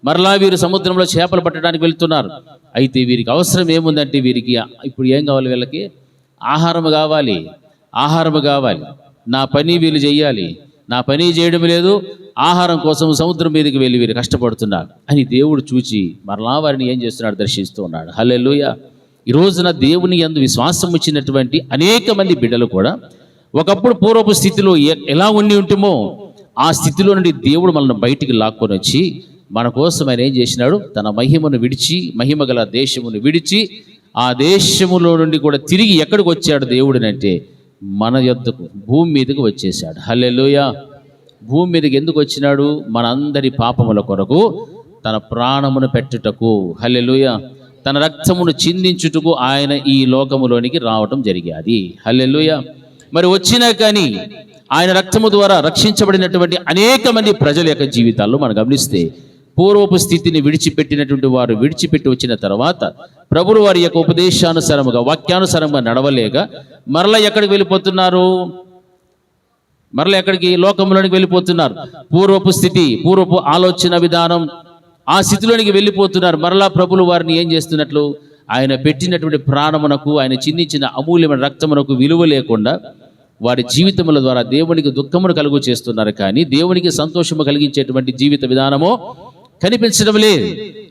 [SPEAKER 4] మరలా వీరు సముద్రంలో చేపలు పట్టడానికి వెళ్తున్నారు. అయితే వీరికి అవసరం ఏముందంటే, వీరికి ఇప్పుడు ఏం కావాలి? వీళ్ళకి ఆహారం కావాలి. నా పని వీళ్ళు చెయ్యాలి. నా పని చేయడం లేదు, ఆహారం కోసం సముద్రం మీదకి వెళ్ళి వీరు కష్టపడుతున్నారు అని దేవుడు చూచి మరలా వారిని ఏం చేస్తున్నాడు? దర్శిస్తూ ఉన్నాడు. హల్లెలూయా. ఈ రోజున దేవుని యందు విశ్వాసం వచ్చినటువంటి అనేక మంది బిడ్డలు కూడా ఒకప్పుడు పూర్వపు స్థితిలో ఎలా ఉండి ఉంటామో ఆ స్థితిలో నుండి దేవుడు మనల్ని బయటికి లాక్కొని వచ్చి మన కోసం ఆయన ఏం చేసినాడు? తన మహిమను విడిచి, మహిమ గల దేశమును విడిచి ఆ దేశములో నుండి కూడా తిరిగి ఎక్కడికి వచ్చాడు దేవుడినంటే మన యొద్దకు, భూమి మీదకు వచ్చేసాడు. హల్లెలూయా. భూమి మీదకి ఎందుకు వచ్చినాడు? మనందరి పాపముల కొరకు తన ప్రాణమును పెట్టుటకు. హల్లెలూయా. తన రక్తమును చిందించుటకు ఆయన ఈ లోకములోనికి రావటం జరిగాది. హల్లెలూయా. మరి వచ్చినా కానీ ఆయన రక్తము ద్వారా రక్షించబడినటువంటి అనేక మంది ప్రజల యొక్క జీవితాల్లో మనం గమనిస్తే పూర్వపు స్థితిని విడిచిపెట్టినటువంటి వారు విడిచిపెట్టి వచ్చిన తర్వాత ప్రభువు వారి యొక్క ఉపదేశానుసారముగా వాక్యానుసారంగా నడవలేక మరలా ఎక్కడికి వెళ్ళిపోతున్నారు? మరలా ఎక్కడికి? లోకంలోనికి వెళ్ళిపోతున్నారు. పూర్వపు స్థితి, పూర్వపు ఆలోచన విధానం, ఆ స్థితిలోనికి వెళ్ళిపోతున్నారు. మరలా ప్రభులు వారిని ఏం చేస్తున్నట్లు? ఆయన పెట్టినటువంటి ప్రాణమునకు, ఆయన చిందించిన అమూల్యమైన రక్తమునకు విలువ లేకుండా వారి జీవితముల ద్వారా దేవునికి దుఃఖమును కలుగు చేస్తున్నారు, కానీ దేవునికి సంతోషము కలిగించేటువంటి జీవిత విధానము కనిపించడం లేదు.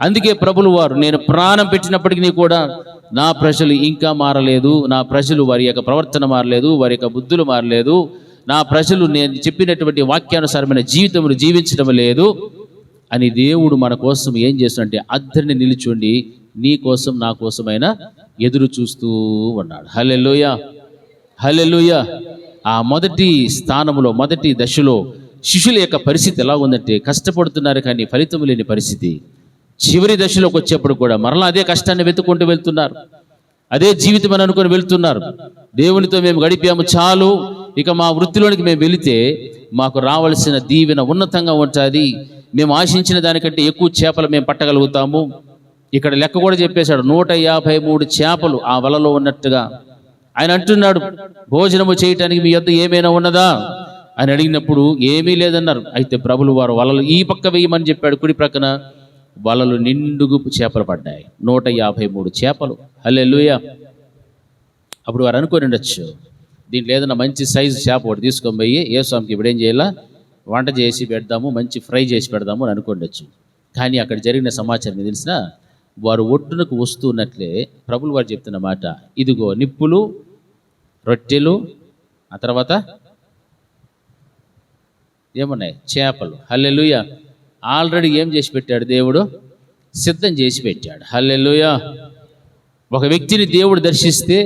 [SPEAKER 4] అందుకే ప్రభులు వారు, నేను ప్రాణం పెట్టినప్పటికీ కూడా నా ప్రజలు ఇంకా మారలేదు, నా ప్రజలు వారి యొక్క ప్రవర్తన మారలేదు, వారి యొక్క బుద్ధులు మారలేదు, నా ప్రజలు నేను చెప్పినటువంటి వాక్యానుసారమైన జీవితమును జీవించడం లేదు అని దేవుడు మన కోసం ఏం చేస్తున్నంటే అద్దరిని నిలుచుండి నీ కోసం నా కోసమైనా ఎదురు చూస్తూ ఉన్నాడు. హల్లెలూయా, హల్లెలూయా. ఆ మొదటి స్థానంలో, మొదటి దశలో శిష్యుల యొక్క పరిస్థితి ఎలా ఉందంటే కష్టపడుతున్నారు కానీ ఫలితం లేని పరిస్థితి. చివరి దశలోకి వచ్చేప్పుడు కూడా మరలా అదే కష్టాన్ని వెతుక్కుంటూ వెళ్తున్నారు, అదే జీవితం అని అనుకుని వెళ్తున్నారు. దేవునితో మేము గడిపాము చాలు, ఇక మా వృత్తిలోనికి మేము వెళితే మాకు రావాల్సిన దీవెన ఉన్నతంగా ఉంటుంది, మేము ఆశించిన దానికంటే ఎక్కువ చేపలు మేము పట్టగలుగుతాము. ఇక్కడ లెక్క కూడా చెప్పేశాడు, 153 చేపలు ఆ వలలో ఉన్నట్టుగా. ఆయన అంటున్నాడు, భోజనము చేయటానికి మీ యొద్ద ఏమైనా ఉన్నదా అని అడిగినప్పుడు ఏమీ లేదన్నారు. అయితే ప్రభులు వారు వలలు ఈ పక్క వేయమని చెప్పాడు, కుడి ప్రక్కన. వలలు నిండుగు చేపలు పడ్డాయి, 153 చేపలు. హల్లెలూయా. అప్పుడు వారు అనుకొని ఉండొచ్చు, దీంట్లో ఏదైనా మంచి సైజు చేప ఒకటి తీసుకొని పోయి యేసుస్వామికి ఇప్పుడు ఏం చేయాలా, వంట చేసి పెడదాము, మంచి ఫ్రై చేసి పెడదాము అని అనుకోండొచ్చు. కానీ అక్కడ జరిగిన సమాచారం తెలిసిన వారు ఒడ్డునకు వస్తున్నట్లే ప్రభులు వారు చెప్తున్న మాట, ఇదిగో నిప్పులు, రొట్టెలు, ఆ తర్వాత ఏమున్నాయి? చేపలు. హల్లెలూయా. ఆల్రెడీ ఏం చేసి పెట్టాడు దేవుడు? సిద్ధం చేసి పెట్టాడు. హల్లెలూయా. ఒక వ్యక్తిని దేవుడు దర్శిస్తే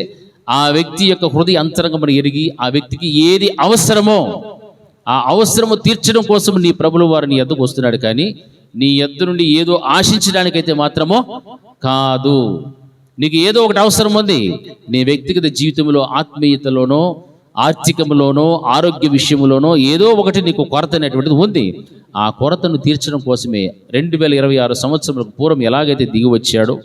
[SPEAKER 4] ఆ వ్యక్తి యొక్క హృదయ అంతరంగమును ఎరిగి ఆ వ్యక్తికి ఏది అవసరమో ఆ అవసరము తీర్చడం కోసం నీ ప్రభులు వారు నీ ఎద్దకు వస్తున్నాడు, కానీ నీ ఎద్ద నుండి ఏదో ఆశించడానికైతే మాత్రమో కాదు. నీకు ఏదో ఒకటి అవసరం ఉంది, నీ వ్యక్తిగత జీవితంలో, ఆత్మీయతలోనో, ఆర్థికంలోనో, ఆరోగ్య విషయంలోనో ఏదో ఒకటి నీకు కొరత అనేటువంటిది ఉంది. ఆ కొరతను తీర్చడం కోసమే 2026 సంవత్సరాలకు పూర్వం ఎలాగైతే దిగి వచ్చాడో,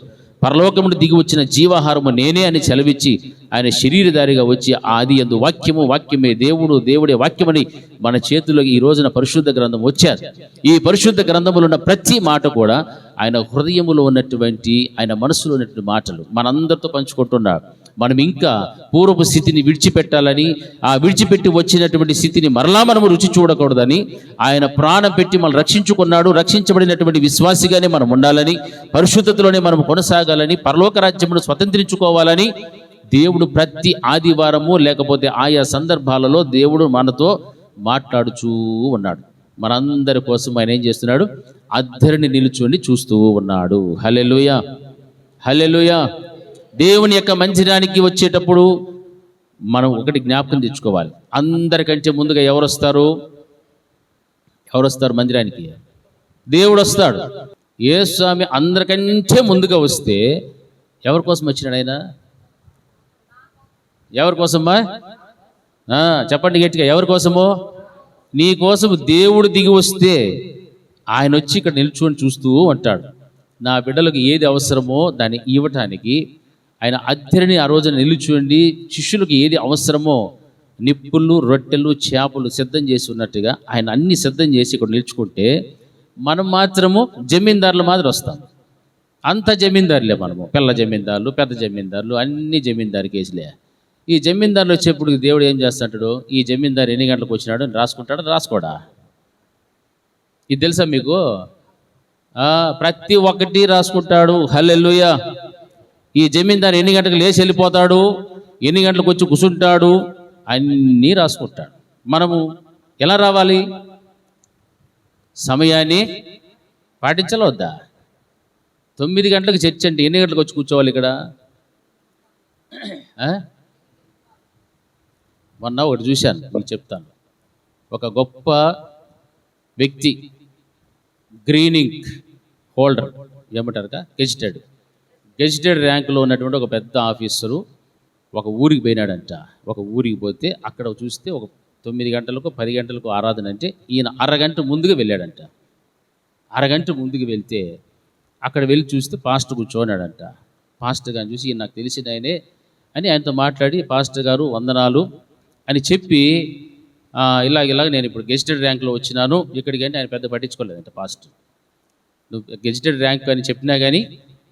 [SPEAKER 4] పరలోకం నుండి దిగి వచ్చిన జీవాహారము నేనే అని సెలవిచ్చి ఆయన శరీరధారిగా వచ్చి ఆది యందు వాక్యము, వాక్యమే దేవుడు, దేవుడే వాక్యమని మన చేతుల్లో ఈ రోజున పరిశుద్ధ గ్రంథం వచ్చారు. ఈ పరిశుద్ధ గ్రంథములో ఉన్న ప్రతి మాట కూడా ఆయన హృదయములో ఉన్నటువంటి, ఆయన మనసులో ఉన్నటువంటి మాటలు మనందరితో పంచుకుంటున్నాడు. మనం ఇంకా పూర్వపు స్థితిని విడిచిపెట్టాలని, ఆ విడిచిపెట్టి వచ్చినటువంటి స్థితిని మరలా మనము రుచి చూడకూడదని ఆయన ప్రాణం పెట్టి మనం రక్షించుకున్నాడు. రక్షించబడినటువంటి విశ్వాసిగానే మనం ఉండాలని, పరిశుద్ధతలోనే మనం కొనసాగాలని, పరలోక రాజ్యమును స్వతంత్రించుకోవాలని దేవుడు ప్రతి ఆదివారము లేకపోతే ఆయా సందర్భాలలో దేవుడు మనతో మాట్లాడుచూ ఉన్నాడు. మనందరి కోసం ఆయన ఏం చేస్తున్నాడు? అద్దరిని నిలుచుని చూస్తూ ఉన్నాడు. హల్లెలూయా, హల్లెలూయా. దేవుని యొక్క మందిరానికి వచ్చేటప్పుడు మనం ఒకటి జ్ఞాపకం తెచ్చుకోవాలి, అందరికంటే ముందుగా ఎవరు వస్తారు? మందిరానికి? దేవుడు వస్తాడు. యేసుస్వామి అందరికంటే ముందుగా వస్తే ఎవరి కోసం వచ్చినాడు ఆయన? ఎవరి కోసమ్మా? చెప్పండి గట్టిగా, ఎవరి కోసమో? నీ కోసం దేవుడు దిగి వస్తే ఆయన వచ్చి ఇక్కడ నిల్చుకొని చూస్తూ ఉంటాడు. నా బిడ్డలకు ఏది అవసరమో దాన్ని ఇవ్వటానికి ఆయన అద్దరిని ఆ రోజున నిలుచుండి శిష్యులకు ఏది అవసరమో నిప్పులు, రొట్టెలు, చేపలు సిద్ధం చేసి ఉన్నట్టుగా ఆయన అన్ని సిద్ధం చేసి ఇక్కడ నిలుచుకుంటే మనం మాత్రము జమీందారులు మాదిరి వస్తాం. అంత జమీందారులే మనము, పిల్ల జమీందారులు, పెద్ద జమీందారులు, అన్ని జమీందారు కేసులే. ఈ జమీందారులు వచ్చేప్పుడు దేవుడు ఏం చేస్తాడు? ఈ జమీందారు ఎన్ని గంటలకు వచ్చినాడు అని రాసుకుంటాడు, రాసుకోడా? ఇది తెలుసా మీకు? ప్రతి ఒక్కటి రాసుకుంటాడు. హల్లెలూయా. ఈ జమీందారు ఎన్ని గంటలకు లేచి వెళ్ళిపోతాడు, ఎన్ని గంటలకు వచ్చి కూర్చుంటాడు, అన్నీ రాసుకుంటాడు. మనము ఎలా రావాలి? సమయాన్ని పాటించాలా వద్దా? 9 గంటలకు చర్చ్ అంటే ఎన్ని గంటలకు వచ్చి కూర్చోవాలి ఇక్కడ? మొన్న ఒకటి చూశాను, మీకు చెప్తాను. ఒక గొప్ప వ్యక్తి గ్రీనింగ్ హోల్డర్ ఏమంటారుగా గెజిటెడ్ ర్యాంకులో ఉన్నటువంటి ఒక పెద్ద ఆఫీసరు ఒక ఊరికి పోయినాడంట. ఒక ఊరికి పోతే అక్కడ చూస్తే ఒక 9 గంటలకు 10 గంటలకు ఆరాధన అంటే ఈయన అరగంట ముందుగా వెళ్ళాడంట. అరగంట ముందుకు వెళ్తే అక్కడ వెళ్ళి చూస్తే పాస్టర్ కూర్చోనాడంట. పాస్టర్ గారిని చూసి ఈయన నాకు తెలిసిన ఆయనే అని ఆయనతో మాట్లాడి, పాస్టర్ గారు వందనాలు అని చెప్పి ఇలాగ నేను ఇప్పుడు గెజిటెడ్ ర్యాంక్లో వచ్చినాను ఇక్కడికి అంటే ఆయన పెద్ద పట్టించుకోలేదంట. పాస్టర్ నువ్వు గెజిటెడ్ ర్యాంక్ అని చెప్పినా కానీ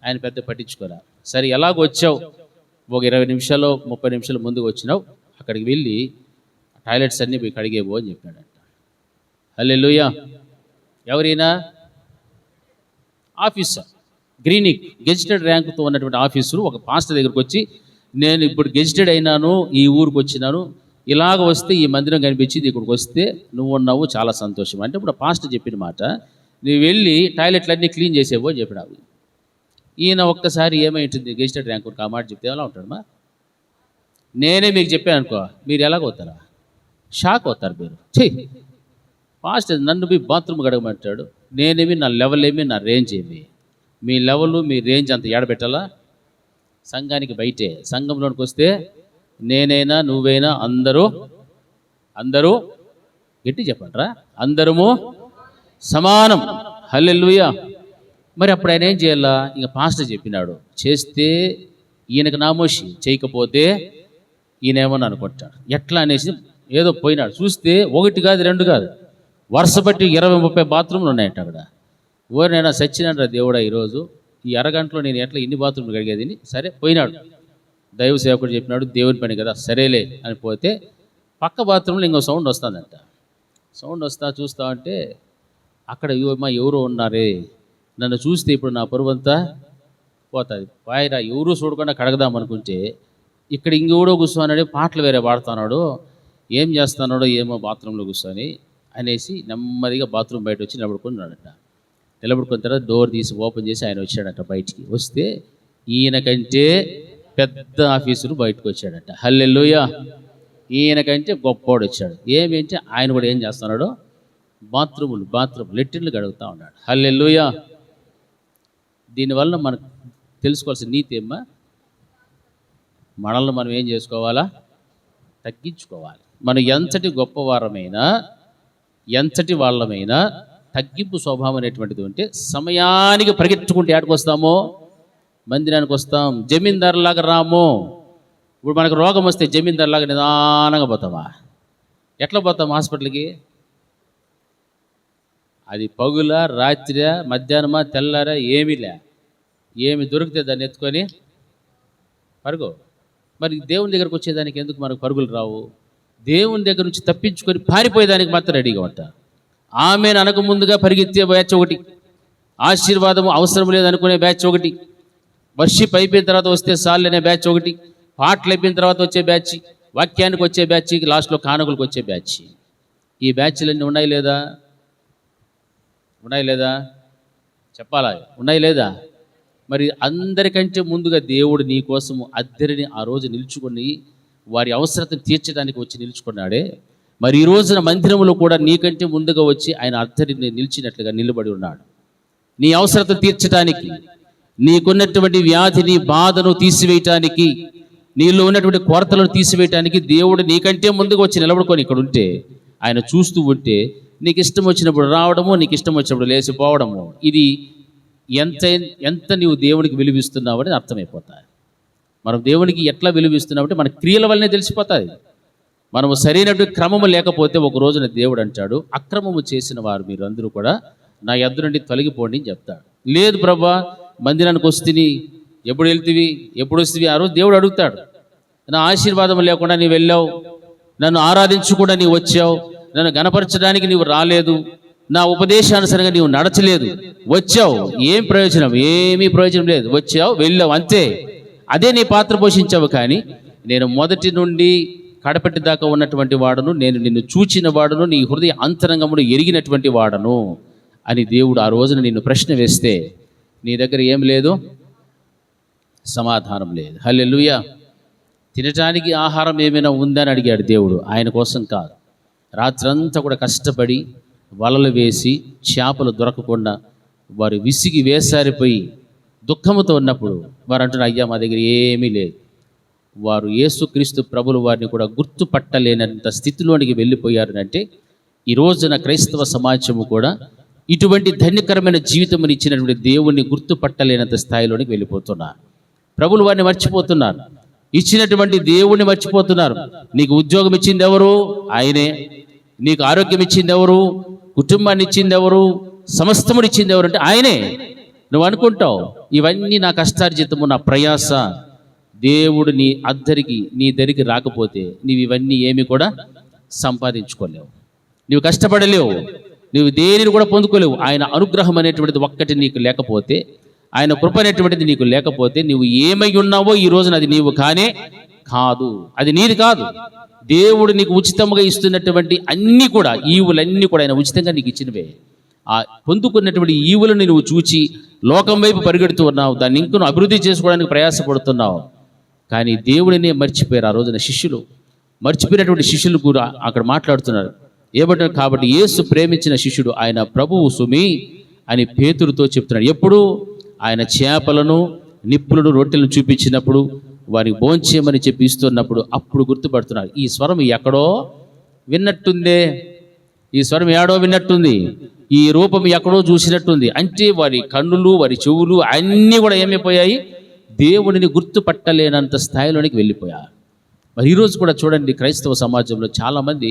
[SPEAKER 4] ఆయన పెద్ద పట్టించుకోరా. సరే ఎలాగ వచ్చావు, ఒక 20 నిమిషాలు 30 నిమిషాలు ముందుకు వచ్చినావు, అక్కడికి వెళ్ళి టాయిలెట్స్ అన్నీ పోయి కడిగేవో అని చెప్పాడంట. హల్లెలూయా. ఎవరైనా ఆఫీసర్ గ్రీనిక్ గెజిటెడ్ ర్యాంకుతో ఉన్నటువంటి ఆఫీసరు ఒక పాస్టర్ దగ్గరికి వచ్చి, నేను ఇప్పుడు గెజిటెడ్ అయినాను, ఈ ఊరికి వచ్చినాను, ఇలాగ వస్తే ఈ మందిరం కనిపించింది, ఇక్కడికి వస్తే నువ్వు ఉన్నావు, చాలా సంతోషం అంటే ఇప్పుడు పాస్టర్ చెప్పిన మాట, నువ్వు వెళ్ళి టాయిలెట్లన్నీ క్లీన్ చేసేవో అని చెప్పినావు. ఈయన ఒక్కసారి ఏమైంటుంది, గెజిటెడ్ ర్యాంకు ఆ మాట చెప్తే ఎలా ఉంటాడమ్మా? నేనే మీకు చెప్పాను అనుకో, మీరు ఎలాగవుతారా? షాక్ అవుతారు మీరు. చెయ్యి పాస్టర్ నన్ను పోయి బాత్రూమ్ గడగమంటాడు, నేనేమి నా లెవెల్ ఏమి నా రేంజ్ ఏమి, మీ లెవెల్ మీ రేంజ్ అంత ఏడబెట్టాలా? సంఘానికి బయటే, సంఘంలోనికి వస్తే నేనైనా నువ్వైనా అందరూ గట్టి చెప్పండిరా, అందరము సమానం. హల్లెలూయా. మరి అప్పుడు ఆయన ఏం చేయాలా? ఇంకా పాస్టర్ చెప్పినాడు, చేస్తే ఈయనకు నామోషి, చేయకపోతే ఈయన ఏమన్నా అనుకుంటాడు. ఎట్లా అనేసి ఏదో పోయినాడు. చూస్తే 1 కాదు 2 కాదు, వరుస బట్టి 20-30 బాత్రూమ్లు ఉన్నాయంట అక్కడ. ఓరినైనా సచ్చినాడు రా దేవుడా, ఈరోజు ఈ అరగంటలో నేను ఎట్లా ఇన్ని బాత్రూమ్లు కడిగేది. సరే పోయినాడు, దైవ సేవకుడు చెప్పినాడు, దేవుని పని కదా సరేలే అని పోతే పక్క బాత్రూంలో ఇంకో సౌండ్ వస్తుందంట. సౌండ్ చూస్తా అంటే అక్కడ ఎవరో ఉన్నారే, నన్ను చూస్తే ఇప్పుడు నా పరువంతా పోతుంది. పాయరా ఎవరు చూడకుండా కడగదాం అనుకుంటే ఇక్కడ ఇంకెవడో కూర్చోన్నాడు, పాటలు వేరే పాడుతున్నాడు, ఏం చేస్తున్నాడో ఏమో బాత్రూంలో కూర్చొని అనేసి నెమ్మదిగా బాత్రూమ్ బయట వచ్చి నిలబడుకున్నాడట. నిలబడుకున్న తర్వాత డోర్ తీసి ఓపెన్ చేసి ఆయన వచ్చాడట. బయటికి వస్తే ఈయనకంటే పెద్ద ఆఫీసరు బయటకు వచ్చాడట. హల్లెలూయా. ఈయనకంటే గొప్పవాడు వచ్చాడు. ఏమేంటే ఆయన కూడా ఏం చేస్తున్నాడో బాత్రూమ్ లెట్రిన్లు గడుగుతూ ఉన్నాడు. హల్లెలూయా. దీనివల్ల మనకు తెలుసుకోవాల్సిన నీతి ఏమ్మా, మనల్ని మనం ఏం చేసుకోవాలా? తగ్గించుకోవాలి. మనం ఎంతటి గొప్పవారమైనా ఎంతటి వాళ్ళమైనా తగ్గింపు స్వభావం అనేటువంటిది ఉంటే సమయానికి పరిగెత్తుకుంటే ఏడకు వస్తామో, మందిరానికి వస్తాం. జమీందారులాగా రాము. ఇప్పుడు మనకు రోగం వస్తే జమీందారులాగా నిదానంగా పోతామా? ఎట్లా పోతాం హాస్పిటల్కి? అది పగుల రాత్రి మధ్యాహ్నమా తెల్లారా ఏమి దొరికితే దాన్ని ఎత్తుకొని పరుగు. మరి దేవుని దగ్గరకు వచ్చేదానికి ఎందుకు మనకు పరుగులు రావు? దేవుని దగ్గర నుంచి తప్పించుకొని పారిపోయేదానికి మాత్రం రెడీగా ఉంటారు. ఆమెను అనక ముందుగా పరిగెత్తే బ్యాచ్ ఒకటి, ఆశీర్వాదము అవసరం లేదనుకునే బ్యాచ్ ఒకటి, వర్షిప్ అయిపోయిన తర్వాత వస్తే సార్లు అనే బ్యాచ్ ఒకటి, పాటలు అయిపోయిన తర్వాత వచ్చే బ్యాచ్, వాక్యానికి వచ్చే బ్యాచ్, లాస్ట్లో కానుకలకు వచ్చే బ్యాచ్. ఈ బ్యాచ్లన్నీ ఉన్నాయి లేదా చెప్పాలా? ఉన్నాయి లేదా? మరి అందరికంటే ముందుగా దేవుడు నీ కోసము అద్దరిని ఆ రోజు నిలుచుకొని వారి అవసరతను తీర్చడానికి వచ్చి నిలుచుకున్నాడే, మరి ఈ రోజున మందిరంలో కూడా నీకంటే ముందుగా వచ్చి ఆయన అద్దరిని నిలిచినట్లుగా నిలబడి ఉన్నాడు. నీ అవసరత తీర్చడానికి, నీకున్నటువంటి వ్యాధిని బాధను తీసివేయటానికి, నీలో ఉన్నటువంటి కొరతలను తీసివేయటానికి దేవుడు నీకంటే ముందుగా వచ్చి నిలబడుకొని ఇక్కడ ఉంటే, ఆయన చూస్తూ ఉంటే నీకు ఇష్టం వచ్చినప్పుడు రావడము, నీకు ఇష్టం వచ్చినప్పుడు లేచిపోవడము, ఇది ఎంత నీవు దేవునికి విలువిస్తున్నావు అనేది అర్థమైపోతాయి. మనం దేవునికి ఎట్లా విలువిస్తున్నామంటే మన క్రియల వల్లనే తెలిసిపోతుంది. మనము సరైనటువంటి క్రమము లేకపోతే ఒక రోజున దేవుడు అంటాడు, అక్రమము చేసిన వారు మీరు అందరూ కూడా నా యొద్ద నుండి తొలగిపోండి అని చెప్తాడు. లేదు ప్రభా, మందిరానికి వస్తేని ఎప్పుడు వెళ్తీవి, ఎప్పుడు వస్తేవి? ఆ రోజు దేవుడు అడుగుతాడు, నా ఆశీర్వాదం లేకుండా నీవు వెళ్ళావు, నన్ను ఆరాధించకుండా నీవు వచ్చావు, నన్ను గణపరచడానికి నీవు రాలేదు, నా ఉపదేశానుసారంగా నీవు నడచలేదు, వచ్చావు, ఏం ప్రయోజనం? ఏమీ ప్రయోజనం లేదు. వచ్చావు, వెళ్ళావు, అంతే. అదే నీ పాత్ర పోషించావు. కానీ నేను మొదటి నుండి కడపటి దాకా ఉన్నటువంటి వాడను, నేను నిన్ను చూచిన వాడను, నీ హృదయ అంతరంగమును ఎరిగినటువంటి వాడను అని దేవుడు ఆ రోజున నిన్ను ప్రశ్న వేస్తే నీ దగ్గర ఏం లేదు, సమాధానం లేదు. హల్లెలూయా. తినటానికి ఆహారం ఏమైనా ఉందని అడిగాడు దేవుడు. ఆయన కోసం కాదు, రాత్రంతా కూడా కష్టపడి వలలు వేసి చేపలు దొరకకుండా వారు విసిగి వేసారిపోయి దుఃఖముతో ఉన్నప్పుడు వారు అంటున్నారు, అయ్యా మా దగ్గర ఏమీ లేదు. వారు యేసుక్రీస్తు ప్రభులు వారిని కూడా గుర్తుపట్టలేనంత స్థితిలోనికి వెళ్ళిపోయారు. ఈ రోజున క్రైస్తవ సమాజము కూడా ఇటువంటి ధన్యకరమైన జీవితముని ఇచ్చినటువంటి దేవుణ్ణి గుర్తుపట్టలేనంత స్థాయిలోనికి వెళ్ళిపోతున్నారు. ప్రభులు వారిని మర్చిపోతున్నారు, ఇచ్చినటువంటి దేవుణ్ణి మర్చిపోతున్నారు. నీకు ఉద్యోగం ఇచ్చింది ఎవరు? ఆయనే. నీకు ఆరోగ్యం ఇచ్చింది ఎవరు? కుటుంబాన్ని ఇచ్చింది ఎవరు? సమస్తముని ఇచ్చింది ఎవరు అంటే ఆయనే. నువ్వు అనుకుంటావు ఇవన్నీ నా కష్టార్జితము, నా ప్రయాస. దేవుడు నీ దగ్గరికి రాకపోతే నీవు ఇవన్నీ ఏమి కూడా సంపాదించుకోలేవు, నువ్వు కష్టపడలేవు, నువ్వు దేనిని కూడా పొందుకోలేవు. ఆయన అనుగ్రహం అనేటువంటిది ఒక్కటి నీకు లేకపోతే, ఆయన కృప అనేటువంటిది నీకు లేకపోతే నువ్వు ఏమై ఉన్నావో ఈ రోజున అది నీవు కానే కాదు, అది నీది కాదు. దేవుడు నీకు ఉచితంగా ఇస్తున్నటువంటి అన్నీ కూడా, ఈవులన్నీ కూడా ఆయన ఉచితంగా నీకు ఇచ్చినవే. ఆ పొందుకున్నటువంటి ఈవులను నువ్వు చూచి లోకం వైపు పరిగెడుతూ ఉన్నావు, దాన్ని ఇంకను అభివృద్ధి చేసుకోవడానికి ప్రయాసపడుతున్నావు. కానీ దేవుడినే మర్చిపోయారు ఆ రోజున శిష్యులు. మర్చిపోయినటువంటి శిష్యులు కూడా అక్కడ మాట్లాడుతున్నారు ఏమంటారు, కాబట్టి యేసు ప్రేమించిన శిష్యుడు ఆయన ప్రభువు సుమి అని పేతురుతో చెప్తున్నాడు. ఎప్పుడు? ఆయన చేపలను నిప్పులను రొట్టెలను చూపించినప్పుడు, వారికి భోంచేయమని చెప్పి ఇస్తున్నప్పుడు అప్పుడు గుర్తుపడుతున్నారు, ఈ స్వరం ఎక్కడో విన్నట్టుందే, ఈ స్వరం ఏడో విన్నట్టుంది, ఈ రూపం ఎక్కడో చూసినట్టుంది. అంటే వారి కన్నులు వారి చెవులు అన్నీ కూడా ఏమైపోయాయి? దేవుడిని గుర్తుపట్టలేనంత స్థాయిలోనికి వెళ్ళిపోయారు. మరి ఈరోజు కూడా చూడండి, క్రైస్తవ సమాజంలో చాలామంది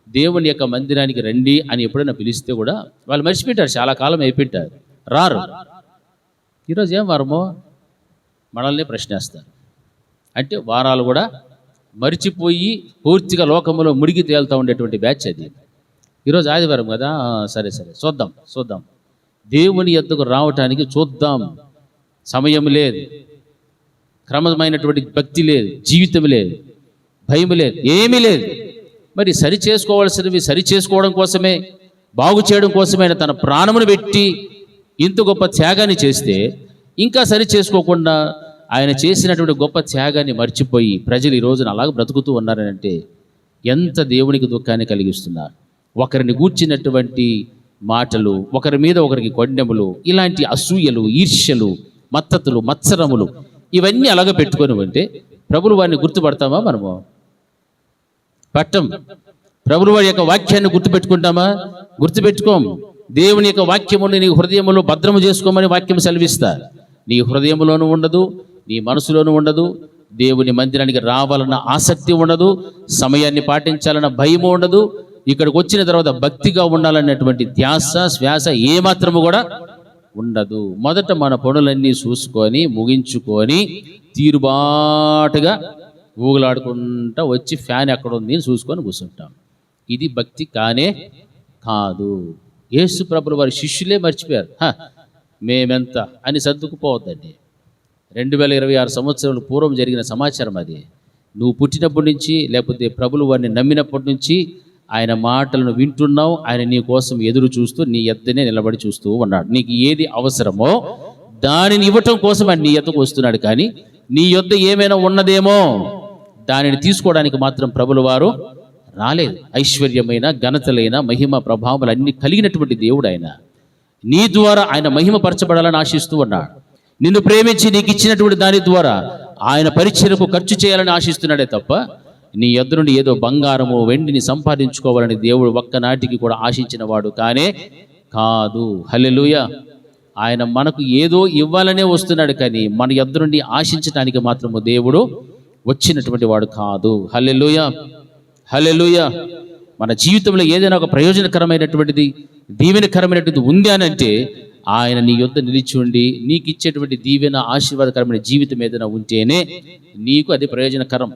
[SPEAKER 4] దేవుని యొక్క మందిరానికి రండి అని ఎప్పుడైనా పిలిస్తే కూడా వాళ్ళు మర్చిపెట్టారు, చాలా కాలం అయిపోయింటారు, రారు. ఈరోజు ఏం వారమో మనల్ని ప్రశ్నిస్తారు. అంటే వారాలు కూడా మరిచిపోయి పూర్తిగా లోకంలో ముడిగి తేలుతూ ఉండేటువంటి బ్యాచ్ అది. ఈరోజు ఆదివారం కదా, సరే చూద్దాం, దేవుని యొద్దకు రావటానికి చూద్దాం. సమయం లేదు, క్రమమైనటువంటి భక్తి లేదు, జీవితం లేదు, భయం లేదు, ఏమీ లేదు. మరి సరి చేసుకోవాల్సినవి సరి చేసుకోవడం కోసమే, బాగు చేయడం కోసమే తన ప్రాణమును పెట్టి ఇంత గొప్ప త్యాగాన్ని చేస్తే, ఇంకా సరి చేసుకోకుండా ఆయన చేసినటువంటి గొప్ప త్యాగాన్ని మర్చిపోయి ప్రజలు ఈ రోజున అలాగ బ్రతుకుతూ ఉన్నారనంటే ఎంత దేవునికి దుఃఖాన్ని కలిగిస్తున్నారు. ఒకరిని గూర్చినటువంటి మాటలు, ఒకరి మీద ఒకరికి కొండెములు, ఇలాంటి అసూయలు, ఈర్ష్యలు, మత్తతులు, మత్సరములు ఇవన్నీ అలాగ పెట్టుకొని ఉంటే ప్రభులు వారిని గుర్తుపడతామా? మనము పట్టం. ప్రభులు వారి యొక్క వాక్యాన్ని గుర్తుపెట్టుకుంటామా? గుర్తుపెట్టుకోం. దేవుని యొక్క వాక్యమును నీ హృదయంలో భద్రము చేసుకోమని వాక్యం సెలవిస్తా. నీ హృదయంలోనూ ఉండదు, నీ మనసులోనూ ఉండదు, దేవుని మందిరానికి రావాలన్న ఆసక్తి ఉండదు, సమయాన్ని పాటించాలన్న భయము ఉండదు, ఇక్కడికి వచ్చిన తర్వాత భక్తిగా ఉండాలన్నటువంటి ధ్యాస శ్వాస ఏమాత్రము కూడా ఉండదు. మొదట మన పనులన్నీ చూసుకొని ముగించుకొని తీరుబాటుగా ఊగులాడుకుంటా వచ్చి ఫ్యాన్ ఎక్కడ ఉంది అని చూసుకొని కూర్చుంటాం. ఇది భక్తి కానే కాదు. యేసు ప్రభులు వారి శిష్యులే మర్చిపోయారు. మేమెంత అని సర్దుకుపోవద్దండి. 2026 సంవత్సరాల పూర్వం జరిగిన సమాచారం అది. నువ్వు పుట్టినప్పటి నుంచి, లేకపోతే ప్రభులు వారిని నమ్మినప్పటి నుంచి ఆయన మాటలను వింటున్నావు. ఆయన నీ కోసం ఎదురు చూస్తూ నీ యొద్దనే నిలబడి చూస్తూ ఉన్నాడు. నీకు ఏది అవసరమో దానిని ఇవ్వటం కోసం ఆయన నీ యొద్దకు వస్తున్నాడు. కానీ నీ యొద్ద ఏమైనా ఉన్నదేమో దానిని తీసుకోవడానికి మాత్రం ప్రభులు వారు రాలేదు. ఐశ్వర్యమైన, ఘనతలైన, మహిమ ప్రభావాలు అన్ని కలిగినటువంటి దేవుడు ఆయన. నీ ద్వారా ఆయన మహిమపరచబడాలని ఆశిస్తూ ఉన్నాడు. నిన్ను ప్రేమించి నీకు ఇచ్చినటువంటి దాని ద్వారా ఆయన పరిచర్యకు ఖర్చు చేయాలని ఆశిస్తున్నాడే తప్ప నీ యొద్ద నుండి ఏదో బంగారము వెండిని సంపాదించుకోవాలని దేవుడు ఒక్కనాటికి కూడా ఆశించిన వాడు కానే కాదు. హల్లెలూయా. ఆయన మనకు ఏదో ఇవ్వాలనే వస్తున్నాడు, కానీ మన యొద్ద నుండి ఆశించడానికి మాత్రము దేవుడు వచ్చినటువంటి వాడు కాదు. హల్లెలూయా, హల్లెలూయా. మన జీవితంలో ఏదైనా ఒక ప్రయోజనకరమైనటువంటిది, దీవెనకరమైనటువంటిది ఉంది అని అంటే ఆయన నీ యొద్ద నిలిచి ఉండి నీకు ఇచ్చేటువంటి దీవెన, ఆశీర్వాదకరమైన జీవితం ఏదైనా ఉంటేనే నీకు అది ప్రయోజనకరం,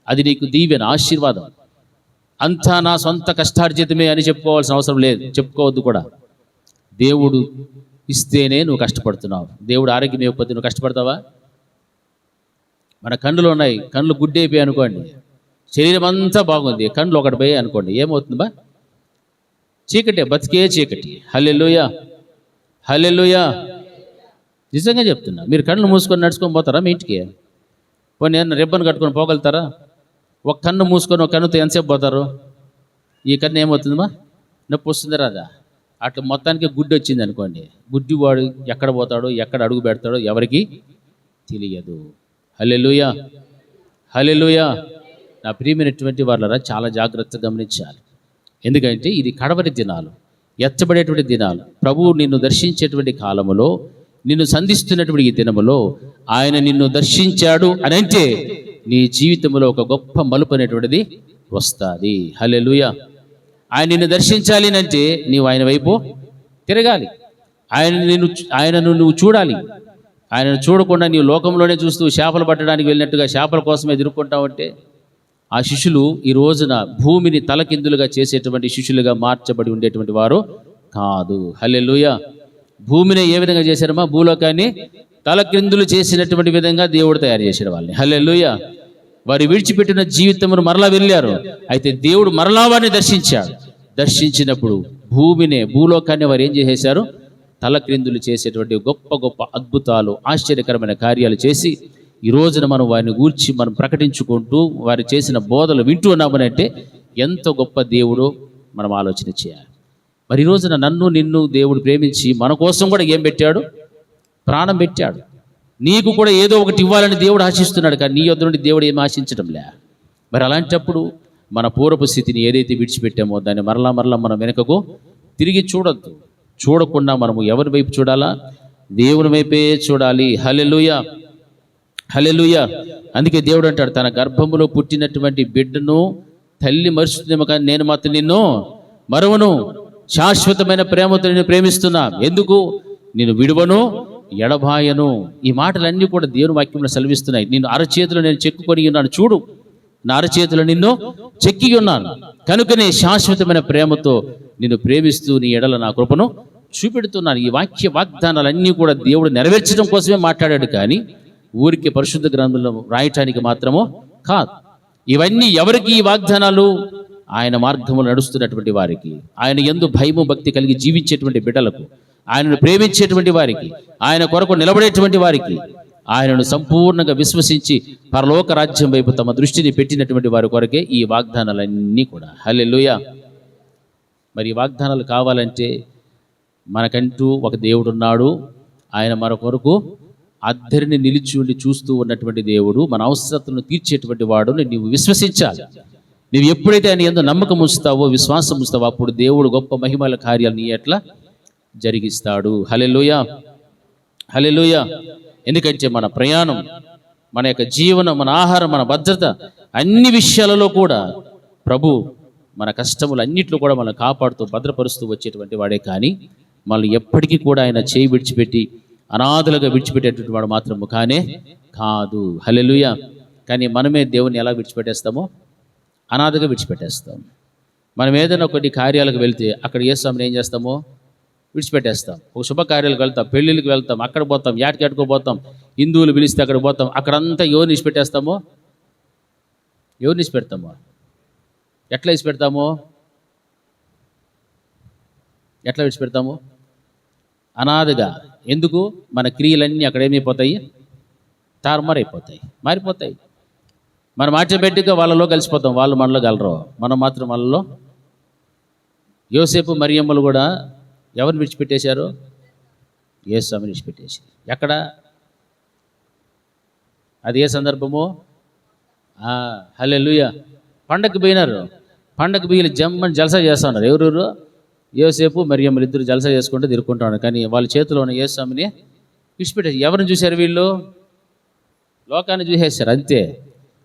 [SPEAKER 4] అది నీకు దీవెన, ఆశీర్వాదం. అంతా నా సొంత కష్టార్జితమే అని చెప్పుకోవాల్సిన అవసరం లేదు, చెప్పుకోవద్దు కూడా. దేవుడు ఇస్తేనే నువ్వు కష్టపడుతున్నావు. దేవుడు ఆరోగ్యం ఇవ్వకపోతే నువ్వు కష్టపడతావా? మన కన్నులు ఉన్నాయి, కన్నులు గుడ్డైపోయాయి అనుకోండి, శరీరం అంతా బాగుంది, కన్నులు ఒకటి పోయాయి అనుకోండి, ఏమవుతుంది బా? చీకటే, బతికే చీకటి. హల్లెలూయా, హల్లెలూయా. నిజంగా చెప్తున్నా. మీరు కన్నులు మూసుకొని నడుచుకొని పోతారా మీ ఇంటికి? పోనీ రిబ్బన్ కట్టుకొని పోగలుగుతారా? ఒక కన్ను మూసుకొని ఒక కన్నుతో ఎంతసేపు పోతారు? ఈ కన్ను ఏమవుతుందమ్మా? నొప్పి వస్తుంది రాదా? అట్లా మొత్తానికి గుడ్డి వచ్చింది అనుకోండి, గుడ్డివాడు ఎక్కడ పోతాడో ఎక్కడ అడుగు పెడతాడో ఎవరికి తెలియదు. హల్లెలూయా, హల్లెలూయా. నా ప్రియమైనటువంటి వాళ్ళరా, చాలా జాగ్రత్తగా గమనించాలి. ఎందుకంటే ఇది కడవరి దినాలు, ఎత్తబడేటువంటి దినాలు. ప్రభువు నిన్ను దర్శించేటువంటి కాలములో, నిన్ను సంధిస్తున్నటువంటి ఈ దినములో ఆయన నిన్ను దర్శించాడు అని అంటే నీ జీవితంలో ఒక గొప్ప మలుపు అనేటువంటిది వస్తుంది. హల్లెలూయా. ఆయన నిన్ను దర్శించాలి అంటే నీవు ఆయన వైపు తిరగాలి. ఆయనను నువ్వు చూడాలి. ఆయనను చూడకుండా నీవు లోకంలోనే చూస్తూ చేపలు పట్టడానికి వెళ్ళినట్టుగా చేపల కోసమే తిరుక్కుంటావంటే ఆ శిష్యులు ఈ రోజున భూమిని తలకిందులుగా చేసేటువంటి శిష్యులుగా మార్చబడి ఉండేటువంటి వారు కాదు. హల్లెలూయా. భూమిని ఏ విధంగా చేశారమ్మా? భూలోకాన్ని తలకిందులు చేసినటువంటి విధంగా దేవుడు తయారు చేశాడు వాళ్ళని. హల్లెలూయా. వారు విడిచిపెట్టిన జీవితమును మరలా వెళ్ళారు. అయితే దేవుడు మరలా వారిని దర్శించాడు. దర్శించినప్పుడు భూలోకాన్ని వారు ఏం చేసేశారు? తలక్రిందులు చేసేటువంటి గొప్ప గొప్ప అద్భుతాలు, ఆశ్చర్యకరమైన కార్యాలు చేసి ఈ రోజున మనం వారిని గూర్చి మనం ప్రకటించుకుంటూ వారు చేసిన బోధలు వింటూ ఉన్నామనంటే ఎంత గొప్ప దేవుడో మనం ఆలోచన చేయాలి. మరి ఈ రోజున నిన్ను దేవుడు ప్రేమించి మన కోసం కూడా ఏం పెట్టాడు? ప్రాణం పెట్టాడు. నీకు కూడా ఏదో ఒకటి ఇవ్వాలని దేవుడు ఆశిస్తున్నాడు, కానీ నీ యొద్ద నుండి దేవుడు ఏం ఆశించడంలే. మరి అలాంటప్పుడు మన పూర్వపు స్థితిని ఏదైతే విడిచిపెట్టామో దాన్ని మరలా మనం వెనుకకు తిరిగి చూడొద్దు. చూడకుండా మనము ఎవరి వైపు చూడాలా? దేవుని వైపే చూడాలి. హల్లెలూయా, హల్లెలూయా. అందుకే దేవుడు అంటాడు, తన గర్భములో పుట్టినటువంటి బిడ్డను తల్లి మరుస్తుందేమో కానీ నేను మాత్రం నిన్ను మరువను, శాశ్వతమైన ప్రేమతో నిన్ను ప్రేమిస్తున్నా, ఎందుకు నిన్ను విడువను, ఎడబాయను. ఈ మాటలన్నీ కూడా దేవుని వాక్యంలో సెలవిస్తున్నాయి. నిన్ను అరచేతిలో నేను చెక్కుకొని ఉన్నాను, చూడు నా అరచేతిలో నిన్ను చెక్కి ఉన్నాను, కనుకనే శాశ్వతమైన ప్రేమతో నిన్ను ప్రేమిస్తూ నీ ఎడల నా కృపను చూపెడుతున్నాను. ఈ వాగ్దానాలన్నీ కూడా దేవుడు నెరవేర్చడం కోసమే మాట్లాడాడు, కానీ ఊరికి పరిశుద్ధ గ్రంథంలో రాయటానికి మాత్రమో కాదు. ఇవన్నీ ఎవరికి ఈ వాగ్దానాలు? ఆయన మార్గంలో నడుస్తున్నటువంటి వారికి, ఆయన యందు భయము భక్తి కలిగి జీవించేటువంటి బిడ్డలకు, ఆయనను ప్రేమించేటువంటి వారికి, ఆయన కొరకు నిలబడేటువంటి వారికి, ఆయనను సంపూర్ణంగా విశ్వసించి పరలోక రాజ్యం వైపు తమ దృష్టిని పెట్టినటువంటి వారి కొరకే ఈ వాగ్దానాలన్నీ కూడా. హల్లెలూయా. మరి ఈ వాగ్దానాలు కావాలంటే మనకంటూ ఒక దేవుడు ఉన్నాడు. ఆయన మన కొరకు అద్దరిని నిలిచి ఉండి చూస్తూ ఉన్నటువంటి దేవుడు, మన అవసరతలను తీర్చేటువంటి వాడు. నీవు విశ్వసించాలి. నీవు ఎప్పుడైతే ఆయన యందు నమ్మకం ఉంచుతావో, విశ్వాసం ఉంచుతావో, అప్పుడు దేవుడు గొప్ప మహిమల కార్యాలు నీ ఎట్లా జరిగిస్తాడు. హల్లెలూయా, హల్లెలూయా. ఎందుకంటే మన ప్రయాణం, మన యొక్క జీవనం, మన ఆహారం, మన భద్రత, అన్ని విషయాలలో కూడా ప్రభు మన కష్టములు అన్నిట్లో కూడా మనం కాపాడుతూ భద్రపరుస్తూ వచ్చేటువంటి వాడే, కానీ మనల్ని ఎప్పటికీ కూడా ఆయన చేయి విడిచిపెట్టి అనాథలుగా విడిచిపెట్టేటువంటి వాడు మాత్రము కానే కాదు. హల్లెలూయా. కానీ మనమే దేవుని ఎలా విడిచిపెట్టేస్తామో అనాథగా విడిచిపెట్టేస్తాం. మనం ఏదైనా కొన్ని కార్యాలకు వెళ్తే అక్కడ యేసుని ఏం చేస్తామో విడిచిపెట్టేస్తాం. ఒక శుభకార్యాలకు వెళ్తాం, పెళ్ళిళ్ళకి వెళ్తాం, అక్కడ పోతాం, యాటికెట్టుకోపోతాం, హిందువులు పిలిస్తే అక్కడ పోతాం, అక్కడంతా ఎవరిని విడిచిపెట్టేస్తామో, ఎవరిని విడిచిపెడతామో, ఎట్లా విడిచిపెడతామో, ఎట్లా విడిచిపెడతాము? అనాథగా. ఎందుకు? మన క్రియలన్నీ అక్కడ ఏమైపోతాయి? తారుమారైపోతాయి, మారిపోతాయి. మనం ఆటోమేటిక్గా వాళ్ళలో కలిసిపోతాం, వాళ్ళు మనలో కలరు, మనం మాత్రం వాళ్ళలో. యోసేపు మరియమ్మలు కూడా ఎవరిని విడిచిపెట్టేశారు? యేసుని విడిచిపెట్టేసి. ఎక్కడ? అది ఏ సందర్భము? హల్లెలూయా. పండగకి పోయినారు. పండగకి పోయి జమ్మని జలసా చేస్తూ ఉన్నారు. ఎవరు? యోసేపు మరియమ్మలు ఇద్దరు జలసా చేసుకుంటూ తిరుక్కుంటా ఉన్నారు. కానీ వాళ్ళ చేతిలో ఉన్న యేసుని విడిచిపెట్టేసి. ఎవరిని చూశారు వీళ్ళు? లోకాన్ని చూసేశారు, అంతే.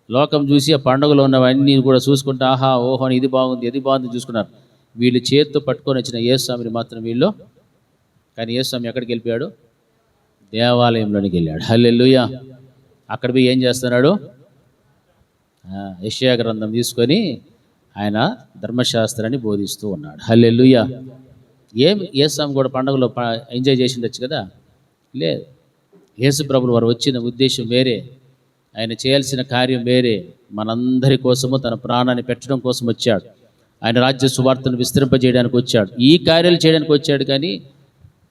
[SPEAKER 4] లోకం చూసి ఆ పండుగలో ఉన్నవన్నీ కూడా చూసుకుంటా, ఆహా ఓహో ఇది బాగుంది, ఇది బాగుంది చూసుకున్నారు. వీళ్ళు చేతితో పట్టుకొని వచ్చిన యేసుని మాత్రం వీళ్ళు. కానీ యేసు ఎక్కడికి వెళ్ళిపోయాడు? దేవాలయంలోనికి వెళ్ళాడు. హల్లెలూయా. అక్కడ పోయి ఏం చేస్తున్నాడు? యెషయా గ్రంథం తీసుకొని ఆయన ధర్మశాస్త్రాన్ని బోధిస్తూ ఉన్నాడు. హల్లెలూయా. యేసు కూడా పండుగలో ఎంజాయ్ చేసి ఉండొచ్చు కదా? లేదు. యేసు ప్రభువు వారు వచ్చిన ఉద్దేశం వేరే, ఆయన చేయాల్సిన కార్యం వేరే. మనందరి కోసము తన ప్రాణాన్ని పెట్టడం కోసం వచ్చాడు. ఆయన రాజ్య సువార్తను విస్తరింపజేయడానికి వచ్చాడు. ఈ కార్యాలు చేయడానికి వచ్చాడు, కానీ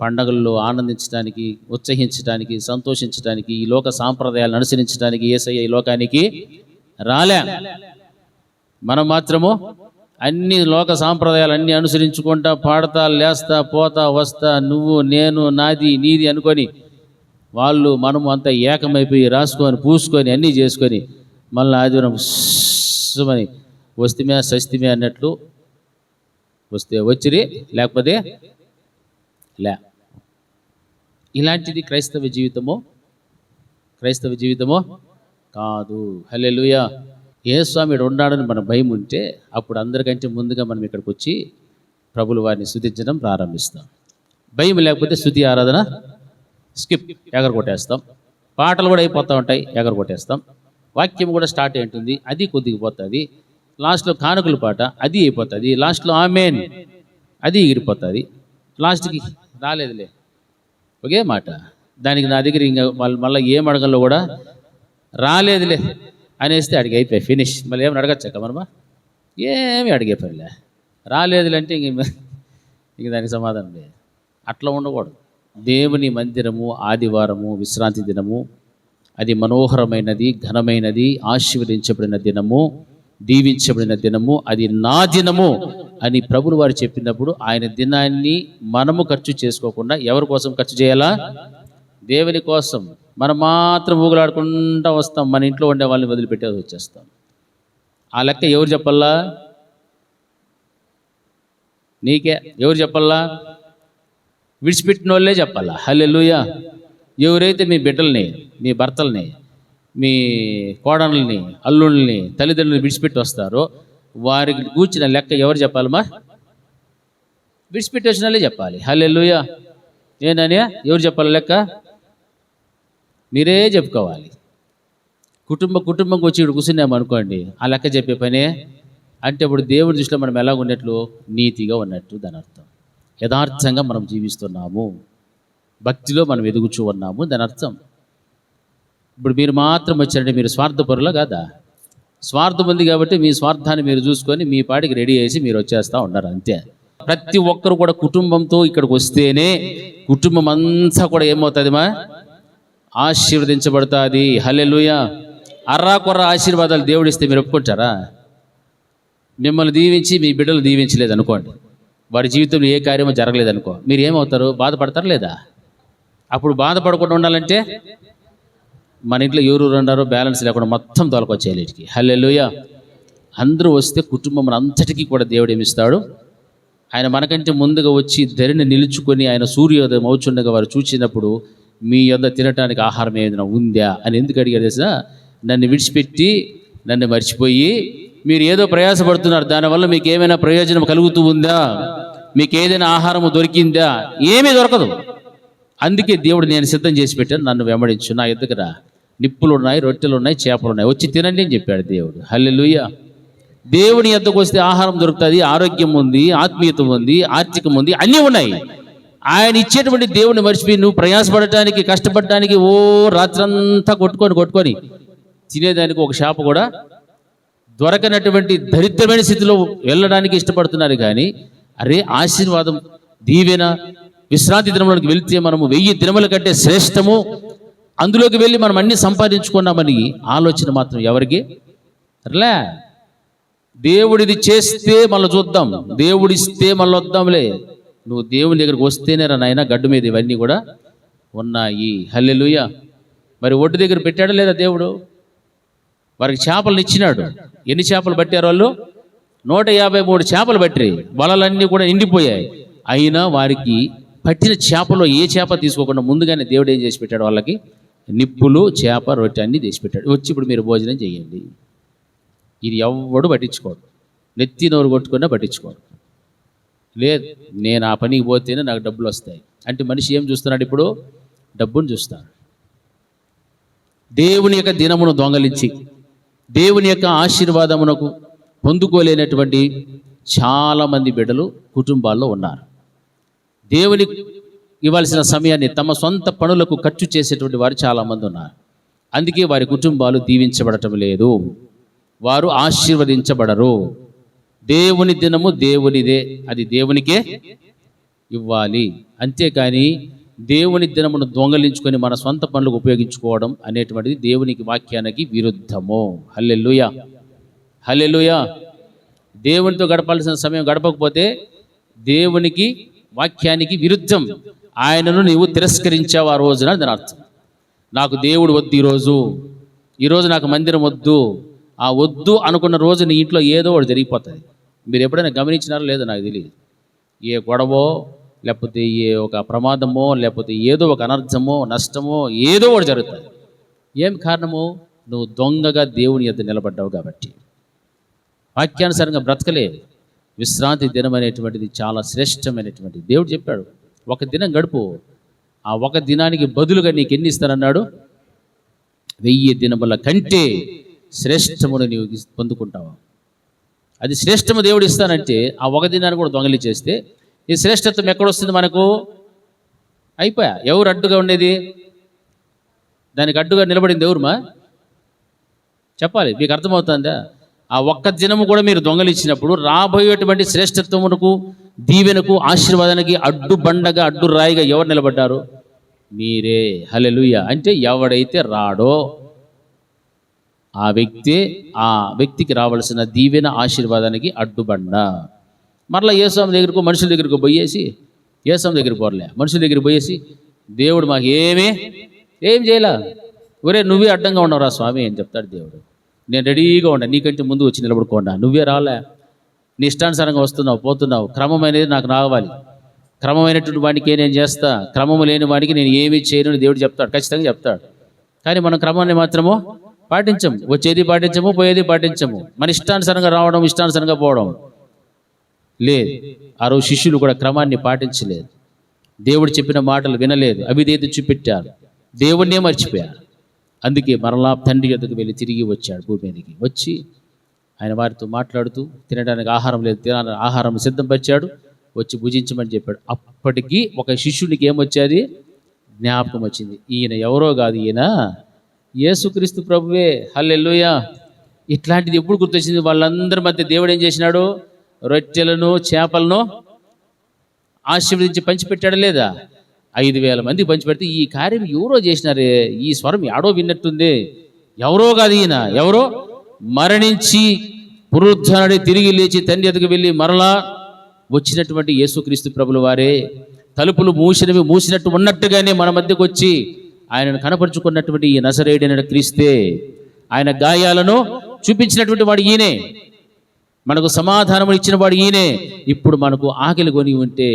[SPEAKER 4] పండగల్లో ఆనందించడానికి, ఉత్సహించడానికి, సంతోషించడానికి, ఈ లోక సాంప్రదాయాలను అనుసరించడానికి యేసయ్య ఈ లోకానికి రాలే. మనం మాత్రము అన్ని లోక సాంప్రదాయాలు అన్నీ అనుసరించుకుంటా పాడతా లేస్తా పోతా వస్తా నువ్వు నేను నాది నీది అనుకొని వాళ్ళు మనము అంతా ఏకమైపోయి రాసుకొని పూసుకొని అన్నీ చేసుకొని మళ్ళీ ఆదివారం అని వస్తేమే సస్తిమే అన్నట్లు వస్తే వచ్చిరి లేకపోతే లే. ఇలాంటిది క్రైస్తవ జీవితమో కాదు. హల్లెలూయా. యేసుస్వామి ఇక్కడ ఉన్నాడని మన భయం ఉంటే అప్పుడు అందరికంటే ముందుగా మనం ఇక్కడికి వచ్చి ప్రభుల వారిని స్తుతించడం ప్రారంభిస్తాం. భయం లేకపోతే స్తుతి ఆరాధన స్కిప్, ఎగరగొట్టేస్తాం. పాటలు కూడా అయిపోతూ ఉంటాయి, ఎగరగొట్టేస్తాం. వాక్యం కూడా స్టార్ట్ అయింటుంది, అది కొద్దిగా పోతుంది. లాస్ట్లో కానుకల పాట అది అయిపోతుంది. లాస్ట్లో ఆమేన్ అది ఎగిరిపోతుంది. లాస్ట్కి రాలేదులే ఒకే మాట. దానికి నా దగ్గర ఇంకా మళ్ళీ ఏం అడగల్లో కూడా రాలేదులే అనేస్తే అడిగి అయిపోయి ఫినిష్. మళ్ళీ ఏమైనా అడగచ్చక్క మనమా? ఏమి అడిగే పనిలే. రాలేదులే అంటే ఇంక దానికి సమాధానం లేదు. అట్లా ఉండకూడదు. దేవుని మందిరము ఆదివారము విశ్రాంతి దినము అది మనోహరమైనది, ఘనమైనది, ఆశీర్వదించబడిన దినము, దీవించబడిన దినము, అది నా దినము అని ప్రభులు వారు చెప్పినప్పుడు ఆయన దినాన్ని మనము ఖర్చు చేసుకోకుండా ఎవరి కోసం ఖర్చు చేయాలా? దేవుని కోసం. మనం మాత్రం ఊగులాడుకుంటూ వస్తాం, మన ఇంట్లో ఉండే వాళ్ళని వదిలిపెట్టేది వచ్చేస్తాం. ఆ లెక్క ఎవరు చెప్పల్లా? నీకే. ఎవరు చెప్పల్లా? విడిచిపెట్టిన వాళ్ళే చెప్పాలా. హల్లెలూయా. ఎవరైతే మీ బిడ్డల్ని, మీ భర్తల్ని, మీ కోడళ్ళని, అల్లుళ్ళని, తల్లిదండ్రులని విడిచిపెట్టి వస్తారో వారికి కూర్చిన లెక్క ఎవరు చెప్పాలమ్మా? విడిచిపెట్టి వచ్చిన వాళ్ళే చెప్పాలి. హల్లెలూయా. ఏంటని ఎవరు చెప్పాలి లెక్క? మీరే చెప్పుకోవాలి. కుటుంబంకి వచ్చి ఇక్కడ కూర్చున్నాము అనుకోండి, ఆ లెక్క చెప్పే పనే. అంటే ఇప్పుడు దేవుడి దృష్టిలో మనం ఎలా ఉన్నట్లు? నీతిగా ఉన్నట్టు దాని అర్థం. యథార్థంగా మనం జీవిస్తున్నాము, భక్తిలో మనం ఎదుగుచూ ఉన్నాము దాని అర్థం. ఇప్పుడు మీరు మాత్రం వచ్చారంటే మీరు స్వార్థపరులా కాదా? స్వార్థం ఉంది కాబట్టి మీ స్వార్థాన్ని మీరు చూసుకొని మీ పాటికి రెడీ చేసి మీరు వచ్చేస్తూ ఉన్నారు అంతే. ప్రతి ఒక్కరు కూడా కుటుంబంతో ఇక్కడికి వస్తేనే కుటుంబం అంతా కూడా ఏమవుతుంది? ఆశీర్వదించబడుతుంది. హల్లెలూయా. అర్రాకొర్ర ఆశీర్వాదాలు దేవుడిస్తే మీరు ఒప్పుకుంటారా? మిమ్మల్ని దీవించి మీ బిడ్డలు దీవించలేదు అనుకోండి, వారి జీవితంలో ఏ కార్యమో జరగలేదనుకో, మీరు ఏమవుతారు? బాధపడతారు లేదా? అప్పుడు బాధపడకుండా ఉండాలంటే మన ఇంట్లో ఎవరు ఉన్నారో బ్యాలెన్స్ లేకుండా మొత్తం తోలుకొచ్చేయాలి ఇంటికి. హల్లెలూయా. అందరూ వస్తే కుటుంబం అంతటికీ కూడా దేవుడు ఏమిస్తాడు? ఆయన మనకంటే ముందుగా వచ్చి ధరిని నిలుచుకొని ఆయన సూర్యోదయం అవుచుండగా వారు చూసినప్పుడు మీ యొద్ద తినటానికి ఆహారం ఏదైనా ఉందా అని ఎందుకు అడిగారు తెలుసా? నన్ను విడిచిపెట్టి నన్ను మర్చిపోయి మీరు ఏదో ప్రయాసపడుతున్నారు, దానివల్ల మీకు ఏమైనా ప్రయోజనం కలుగుతూ ఉందా? మీకు ఏదైనా ఆహారము దొరికిందా? ఏమీ దొరకదు. అందుకే దేవుడు నేను సిద్ధం చేసి పెట్టాను, నన్ను వెంబడించు, నా ఎద్దుకు రా, నిప్పులు ఉన్నాయి, రొట్టెలు ఉన్నాయి, చేపలు ఉన్నాయి, వచ్చి తినండి అని చెప్పాడు దేవుడు. హల్లెలూయా. దేవుని ఎద్దకు వస్తే ఆహారం దొరుకుతుంది, ఆరోగ్యం ఉంది, ఆత్మీయత ఉంది, ఆర్థికం ఉంది, అన్నీ ఉన్నాయి. ఆయన ఇచ్చేటువంటి దేవుని మర్చిపోయి నువ్వు ప్రయాసపడటానికి, కష్టపడటానికి రాత్రంతా కొట్టుకొని తినేదానికి ఒక షాప్ కూడా దొరకనటువంటి దరిద్రమైన స్థితిలో వెళ్ళడానికి ఇష్టపడుతున్నారు. కానీ అరే ఆశీర్వాదం, దీవెన, విశ్రాంతి దినములకు వెళ్తే మనము 1000 దినముల కంటే శ్రేష్టము, అందులోకి వెళ్ళి మనం అన్ని సంపాదించుకున్నామని ఆలోచన మాత్రం ఎవరికి లా? దేవుడిది చేస్తే మళ్ళీ చూద్దాం, దేవుడిస్తే మళ్ళీ వద్దాంలే. నువ్వు దేవుని దగ్గరికి వస్తేనే రా నాయన గడ్డు మీద ఇవన్నీ కూడా ఉన్నాయి. హల్లెలూయా. మరి ఒడ్డు దగ్గర పెట్టాడా లేదా దేవుడు? వారికి చేపలను ఇచ్చినాడు. ఎన్ని చేపలు పట్టారు వాళ్ళు? 153 చేపలు పట్టి వలలన్నీ కూడా నిండిపోయాయి. అయినా వారికి పట్టిన చేపలో ఏ చేప తీసుకోకుండా ముందుగానే దేవుడు ఏం చేసి పెట్టాడు? వాళ్ళకి నిప్పులు, చేప, రొట్టె అన్నీ తీసి పెట్టాడు. వచ్చి ఇప్పుడు మీరు భోజనం చేయండి. ఇది ఎవడు పట్టించుకోడు, నెత్తి నోరు కొట్టుకున్నా పట్టించుకోడు. లేదు నేను ఆ పనికి పోతేనే నాకు డబ్బులు వస్తాయి అంటే మనిషి ఏం చూస్తున్నాడు? ఇప్పుడు డబ్బును చూస్తాడు. దేవుని యొక్క దినమును దొంగలించి దేవుని యొక్క ఆశీర్వాదమునకు పొందుకోలేనటువంటి చాలామంది బిడ్డలు కుటుంబాల్లో ఉన్నారు. దేవుని ఇవ్వాల్సిన సమయాన్ని తమ సొంత పనులకు ఖర్చు చేసేటువంటి వారు చాలామంది ఉన్నారు. అందుకే వారి కుటుంబాలు దీవించబడటం లేదు, వారు ఆశీర్వదించబడరు. దేవుని దినము దేవునిదే, అది దేవునికే ఇవ్వాలి. అంతేకాని దేవుని దినమును దొంగలించుకొని మన సొంత పనులకు ఉపయోగించుకోవడం అనేటువంటిది దేవునికి వాక్యానికి విరుద్ధము. హల్లెలూయా. హల్లెలూయా. దేవునితో గడపాల్సిన సమయం గడపకపోతే దేవునికి వాక్యానికి విరుద్ధం. ఆయనను నీవు తిరస్కరించావు ఆ రోజున దాని అర్థం. నాకు దేవుడు వద్దు, ఈరోజు నాకు మందిరం వద్దు, ఆ వద్దు అనుకున్న రోజు నీ ఇంట్లో ఏదో ఒకటి జరిగిపోతుంది. మీరు ఎప్పుడైనా గమనించినారో లేదో నాకు తెలియదు. ఏ గొడవో, లేకపోతే ఏ ఒక ప్రమాదమో, లేకపోతే ఏదో ఒక అనర్థమో, నష్టమో ఏదో ఒకటి జరుగుతుంది. ఏం కారణము? నువ్వు దొంగగా దేవుని యొద్ద నిలబడ్డావు కాబట్టి. వాక్యానుసారంగా బ్రతకలే. విశ్రాంతి దినం అనేటువంటిది చాలా శ్రేష్టమైనటువంటిది. దేవుడు చెప్పాడు, ఒక దినం గడుపు, ఆ ఒక దినానికి బదులుగా నీకు ఎన్ని ఇస్తానన్నాడు? 1000 దినముల కంటే శ్రేష్టమును నీవు పొందుకుంటావా? అది శ్రేష్టము దేవుడు ఇస్తానంటే ఆ ఒక దినాన్ని కూడా దొంగలి చేస్తే ఈ శ్రేష్టత్వం ఎక్కడొస్తుంది మనకు? అయిపోయా. ఎవరు అడ్డుగా ఉండేది? దానికి అడ్డుగా నిలబడింది ఎవరుమా? చెప్పాలి, మీకు అర్థమవుతుందా? ఆ ఒక్క దినము కూడా మీరు దొంగలిచ్చినప్పుడు రాబోయేటువంటి శ్రేష్టత్వమునకు, దీవెనకు, ఆశీర్వాదానికి అడ్డు బండగా, అడ్డు రాయిగా ఎవరు నిలబడ్డారు? మీరే. హల్లెలూయా. అంటే ఎవడైతే రాడో ఆ వ్యక్తికి రావాల్సిన దీవెన, ఆశీర్వాదానికి అడ్డుబండ. మరలా యేసుస్వామి దగ్గరకు, మనుషుల దగ్గరకు పోయేసి, యేసుస్వామి దగ్గరికి పోరలే, మనుషుల దగ్గరికి పోయేసి, దేవుడు మాకు ఏం చేయలే, ఒరే నువ్వే అడ్డంగా ఉన్నావురా స్వామి అని చెప్తాడు దేవుడు. నేను రెడీగా ఉన్నా, నీకంటే ముందు వచ్చి నిలబడుకోండా, నువ్వే రాలే, నీ ఇష్టానుసారంగా వస్తున్నావు, పోతున్నావు, క్రమం అనేది నాకు రావాలి, క్రమమైనటువంటి వాడికి నేను చేస్తా, క్రమము లేని వాడికి నేను ఏమీ చేయను అని దేవుడు చెప్తాడు, ఖచ్చితంగా చెప్తాడు. కానీ మనం క్రమాన్ని మాత్రము పాటించము, వచ్చేది పాటించము, పోయేది పాటించము, మన ఇష్టానుసారంగా రావడం, ఇష్టానుసారంగా పోవడం లేదు. ఆ రోజు శిష్యులు కూడా క్రమాన్ని పాటించలేదు, దేవుడు చెప్పిన మాటలు వినలేదు, అవిధేయత చూపెట్టారు, దేవుణ్ణే మర్చిపోయారు. అందుకే మరలా తండ్రి యొద్దకు వెళ్ళి తిరిగి వచ్చాడు. భూమి మీదకి వచ్చి ఆయన వారితో మాట్లాడుతూ, తినడానికి ఆహారం లేదు, తినడానికి ఆహారం సిద్ధపరిచాడు, వచ్చి భుజించమని చెప్పాడు. అప్పటికి ఒక శిష్యునికి ఏమొచ్చేది? జ్ఞాపకం వచ్చింది, ఈయన ఎవరో కాదు, ఈయన యేసుక్రీస్తు ప్రభువే. హల్లెలూయా. ఇట్లాంటిది ఎప్పుడు గుర్తొచ్చింది? వాళ్ళందరి మధ్య దేవుడు ఏం చేసినాడు? రొట్టెలను, చేపలను ఆశీర్వదించి పంచిపెట్టాడు లేదా? 5000 మందికి పంచిపెడితే ఈ కార్యం ఎవరో చేసినారే, ఈ స్వరం యాడో విన్నట్టుంది, ఎవరో కాదు ఈయన, ఎవరో మరణించి పునరుద్ధానుడై తిరిగి లేచి తండ్రి ఎదుగు వెళ్ళి మరలా వచ్చినటువంటి యేసుక్రీస్తు ప్రభుల వారే. తలుపులు మూసినట్టు ఉన్నట్టుగానే మన మధ్యకు వచ్చి ఆయనను కనపరుచుకున్నటువంటి ఈ నజరేయుడైన క్రీస్తే, ఆయన గాయాలను చూపించినటువంటి వాడు ఈయనే, మనకు సమాధానము ఇచ్చిన వాడు ఈయనే. ఇప్పుడు మనకు ఆకలి కొని ఉంటే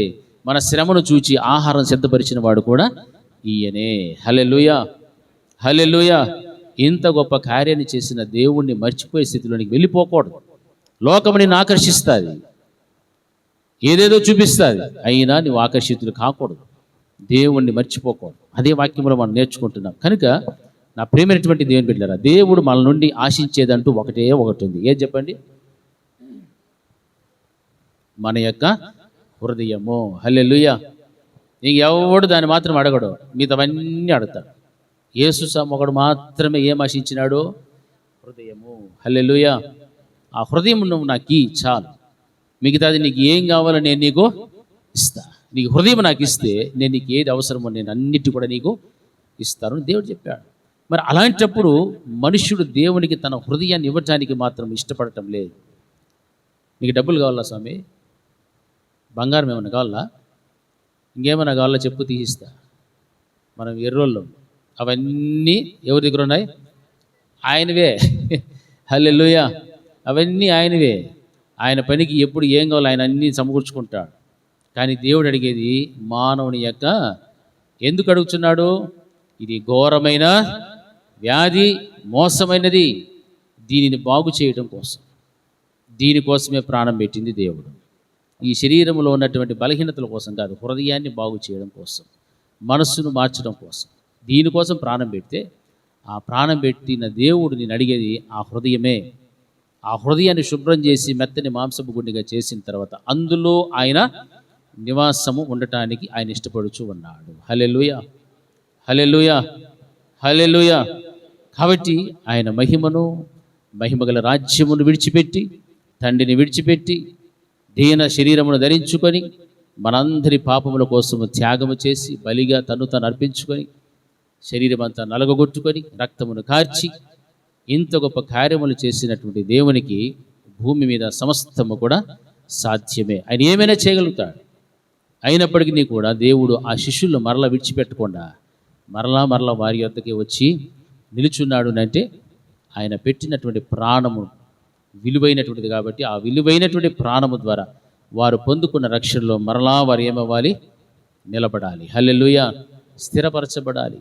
[SPEAKER 4] మన శ్రమను చూచి ఆహారం సిద్ధపరిచిన వాడు కూడా ఈయనే. హల్లెలూయా, హల్లెలూయా. ఇంత గొప్ప కార్యాన్ని చేసిన దేవుణ్ణి మర్చిపోయే స్థితిలోనికి వెళ్ళిపోకూడదు. లోకము నిన్ను ఆకర్షిస్తుంది, ఏదేదో చూపిస్తుంది, అయినా నువ్వు ఆకర్షితులు కాకూడదు, దేవుణ్ణి మర్చిపోకూడదు. అదే వాక్యంలో మనం నేర్చుకుంటున్నాం. కనుక నా ప్రేమైనటువంటి దేవుని బిడ్డలారా, దేవుడు మన నుండి ఆశించేదంటూ ఒకటి ఉంది. ఏం చెప్పండి? మన యొక్క హృదయము. హల్లెలూయా. ఇంకెవడు దాన్ని మాత్రం అడగడు, మిగతావన్నీ అడుగుతాడు. యేసు ఒకడు మాత్రమే ఏం ఆశించినాడు? హృదయము. హల్లెలూయా. ఆ హృదయం నువ్వు నాకు చాలు, మిగతాది నీకు ఏం కావాలో నేను నీకు ఇస్తా. నీకు హృదయం నాకు ఇస్తే నేను నీకు ఏది అవసరమో నేను అన్నిటి కూడా నీకు ఇస్తాను దేవుడు చెప్పాడు. మరి అలాంటప్పుడు మనుష్యుడు దేవునికి తన హృదయాన్ని ఇవ్వటానికి మాత్రం ఇష్టపడటం లేదు. నీకు డబ్బులు కావాలా స్వామి? బంగారం ఏమన్నా కావాలా? ఇంకేమన్నా కావాలా చెప్పు, తీసిస్తా. మనం ఎర్రోళ్ళు, అవన్నీ ఎవరి దగ్గర ఉన్నాయి? ఆయనవే. హల్లెలూయా. అవన్నీ ఆయనవే. ఆయన పనికి ఎప్పుడు ఏం కావాలో ఆయన అన్నీ సమకూర్చుకుంటాడు. కానీ దేవుడు అడిగేది మానవుని యొక్క, ఎందుకు అడుగుతున్నాడు? ఇది ఘోరమైన వ్యాధి, మోసమైనది, దీనిని బాగు చేయడం కోసం, దీనికోసమే ప్రాణం పెట్టింది దేవుడు. ఈ శరీరంలో ఉన్నటువంటి బలహీనతల కోసం కాదు, హృదయాన్ని బాగు చేయడం కోసం, మనస్సును మార్చడం కోసం, దీనికోసం ప్రాణం పెడితే, ఆ ప్రాణం పెట్టిన దేవుడు నేను అడిగేది ఆ హృదయమే. ఆ హృదయాన్ని శుభ్రం చేసి మెత్తని మాంసపు గుండెగా చేసిన తర్వాత అందులో ఆయన నివాసము ఉండటానికి ఆయన ఇష్టపడుచు ఉన్నాడు. హల్లెలూయా, హల్లెలూయా, హల్లెలూయా. కాబట్టి ఆయన మహిమగల రాజ్యమును విడిచిపెట్టి, తండ్రిని విడిచిపెట్టి, దీన శరీరమును ధరించుకొని, మనందరి పాపముల కోసము త్యాగము చేసి, బలిగా తను అర్పించుకొని, శరీరం అంతా నలగొట్టుకొని, రక్తమును కార్చి ఇంత గొప్ప కార్యములు చేసినటువంటి దేవునికి భూమి మీద సమస్తము కూడా సాధ్యమే. ఆయన ఏమైనా చేయగలుగుతాడు. అయినప్పటికీ కూడా దేవుడు ఆ శిష్యులను మరలా విడిచిపెట్టకుండా మరలా వారి యొద్దకి వచ్చి నిలుచున్నాడు అంటే ఆయన పెట్టినటువంటి ప్రాణము విలువైనటువంటిది కాబట్టి ఆ విలువైనటువంటి ప్రాణము ద్వారా వారు పొందుకున్న రక్షణలో మరలా వారు ఏమవ్వాలి? నిలబడాలి. హల్లెలూయా, స్థిరపరచబడాలి.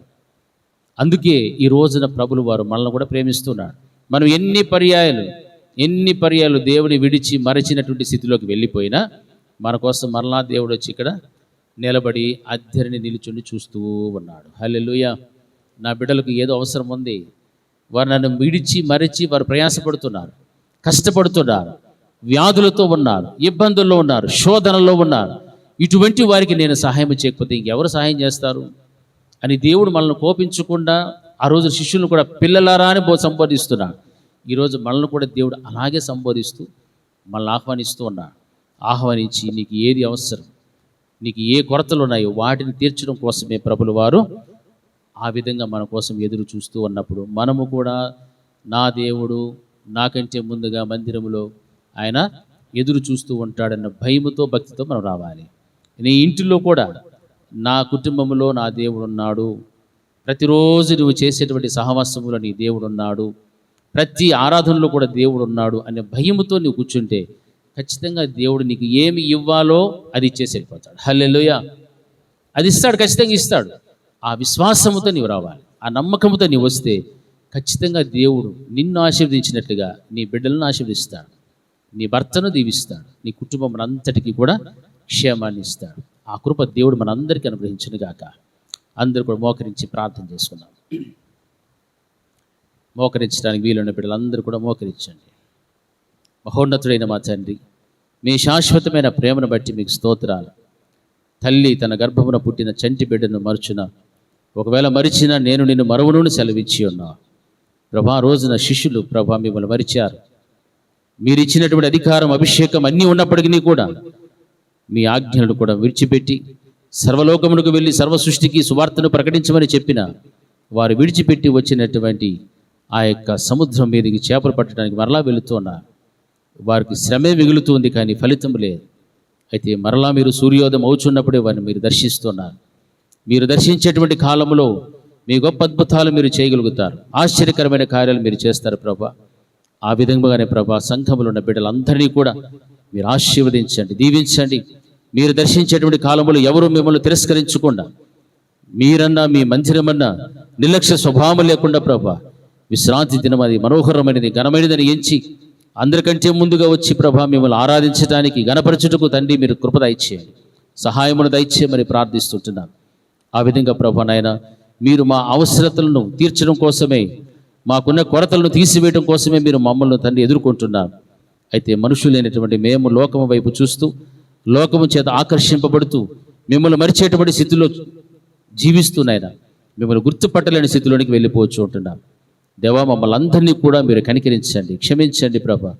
[SPEAKER 4] అందుకే ఈ రోజున ప్రభులు వారు మనల్ని కూడా ప్రేమిస్తున్నాడు. మనం ఎన్ని పర్యాయాలు దేవుని విడిచి మరచినటువంటి స్థితిలోకి వెళ్ళిపోయినా మన కోసం మరలా దేవుడు వచ్చి ఇక్కడ నిలబడి అద్దరిని నిలుచుండి చూస్తూ ఉన్నాడు. హల్లెలూయా. నా బిడ్డలకు ఏదో అవసరం ఉంది, వారు నన్ను విడిచి మరచి వారు ప్రయాసపడుతున్నారు, కష్టపడుతున్నారు, వ్యాధులతో ఉన్నారు, ఇబ్బందుల్లో ఉన్నారు, శోధనలో ఉన్నారు. ఇటువంటి వారికి నేను సహాయం చేయకపోతే ఇంకెవరు సహాయం చేస్తారు అని దేవుడు మనల్ని కోపించకుండా ఆ రోజు శిష్యులను కూడా పిల్లలారా అని సంబోధిస్తున్నాడు. ఈరోజు మనల్ని కూడా దేవుడు అలాగే సంబోధిస్తూ మనల్ని ఆహ్వానిస్తూ ఉన్నాడు. ఆహ్వానించి నీకు ఏది అవసరం, నీకు ఏ కొరతలు ఉన్నాయో వాటిని తీర్చడం కోసమే ప్రభులు వారు ఆ విధంగా మన కోసం ఎదురు చూస్తూ ఉన్నప్పుడు మనము కూడా నా దేవుడు నాకంటే ముందుగా మందిరంలో ఆయన ఎదురు చూస్తూ ఉంటాడన్న భయముతో భక్తితో మనం రావాలి. నీ ఇంటిలో కూడా నా కుటుంబంలో నా దేవుడు ఉన్నాడు, ప్రతిరోజు నువ్వు చేసేటువంటి సహవాసములో నీ దేవుడు ఉన్నాడు, ప్రతి ఆరాధనలో కూడా దేవుడు ఉన్నాడు అనే భయముతో నువ్వు కూర్చుంటే ఖచ్చితంగా దేవుడు నీకు ఏమి ఇవ్వాలో అది ఇచ్చేసి వెళ్ళిపోతాడు. హల్లెలూయా. అది ఇస్తాడు, ఖచ్చితంగా ఇస్తాడు. ఆ విశ్వాసముతో నీవు రావాలి, ఆ నమ్మకంతో నీవు వస్తే ఖచ్చితంగా దేవుడు నిన్ను ఆశీర్వదించినట్లుగా నీ బిడ్డలను ఆశీర్వదిస్తాడు, నీ భర్తను దీవిస్తాడు, నీ కుటుంబం అంతటికీ కూడా క్షేమాన్ని ఇస్తాడు. ఆ కృప దేవుడు మనందరికీ అనుగ్రహించును గాక. అందరూ కూడా మోకరించి ప్రార్థన చేసుకున్నాం. మోకరించడానికి వీలున్న బిడ్డలందరూ కూడా మోకరించండి. మహోన్నతుడైన మా తండ్రి, మీ శాశ్వతమైన ప్రేమను బట్టి మీకు స్తోత్రాలు. తల్లి తన గర్భమున పుట్టిన చంటి బిడ్డను మరచున, ఒకవేళ మరిచినా నేను నిన్ను మరువను సెలవిచ్చి ఉన్నా. ప్రభా, రోజున శిష్యులు ప్రభా మిమ్మల్ని మరిచారు. మీరు ఇచ్చినటువంటి అధికారం, అభిషేకం అన్నీ ఉన్నప్పటికీ కూడా మీ ఆజ్ఞలను కూడా విడిచిపెట్టి సర్వలోకమునకు వెళ్ళి సర్వ సృష్టికి సువార్తను ప్రకటించమని చెప్పిన వారు విడిచిపెట్టి వచ్చినటువంటి ఆ యొక్క సముద్రం మీదకి చేపలు పట్టడానికి మరలా వెళుతున్నారు. వారికి శ్రమే మిగులుతుంది కానీ ఫలితం లేదు. అయితే మరలా మీరు సూర్యోదయం అవుచున్నప్పుడే వారిని మీరు దర్శిస్తున్నారు. మీరు దర్శించేటువంటి కాలంలో మీ గొప్ప అద్భుతాలు మీరు చేయగలుగుతారు, ఆశ్చర్యకరమైన కార్యాలు మీరు చేస్తారు ప్రభా. ఆ విధంగానే ప్రభా సంఘములో ఉన్న బిడ్డలందరినీ కూడా మీరు ఆశీర్వదించండి, దీవించండి. మీరు దర్శించేటువంటి కాలంలో ఎవరు మిమ్మల్ని తిరస్కరించకుండా, మీరన్నా మీ మందిరమన్నా నిర్లక్ష్య స్వభావం లేకుండా ప్రభా విశ్రాంతి దినం అది మనోహరమైనది, ఘనమైనదని ఎంచి అందరికంటే ముందుగా వచ్చి ప్రభా మిమ్మల్ని ఆరాధించడానికి, గణపరచుటకు తండ్రి మీరు కృప దయచేయండి, సహాయమును దయచేయమని ప్రార్థిస్తుంటున్నాను. ఆ విధంగా ప్రభా నాయన మీరు మా అవసరతలను తీర్చడం కోసమే, మాకున్న కొరతలను తీసివేయడం కోసమే మీరు మమ్మల్ని తండ్రి ఎదుర్కొంటున్నారు. అయితే మనుషులైనటువంటి మేము లోకము వైపు చూస్తూ లోకము చేత ఆకర్షింపబడుతూ మిమ్మల్ని మరిచేటువంటి స్థితిలో జీవిస్తున్నాయినా మిమ్మల్ని గుర్తుపట్టలేని స్థితిలోనికి వెళ్ళిపోవచ్చు ఉంటున్నాం. దేవా, మమ్మల్ని అందరినీ కూడా మీరు కనికరించండి, క్షమించండి ప్రభా.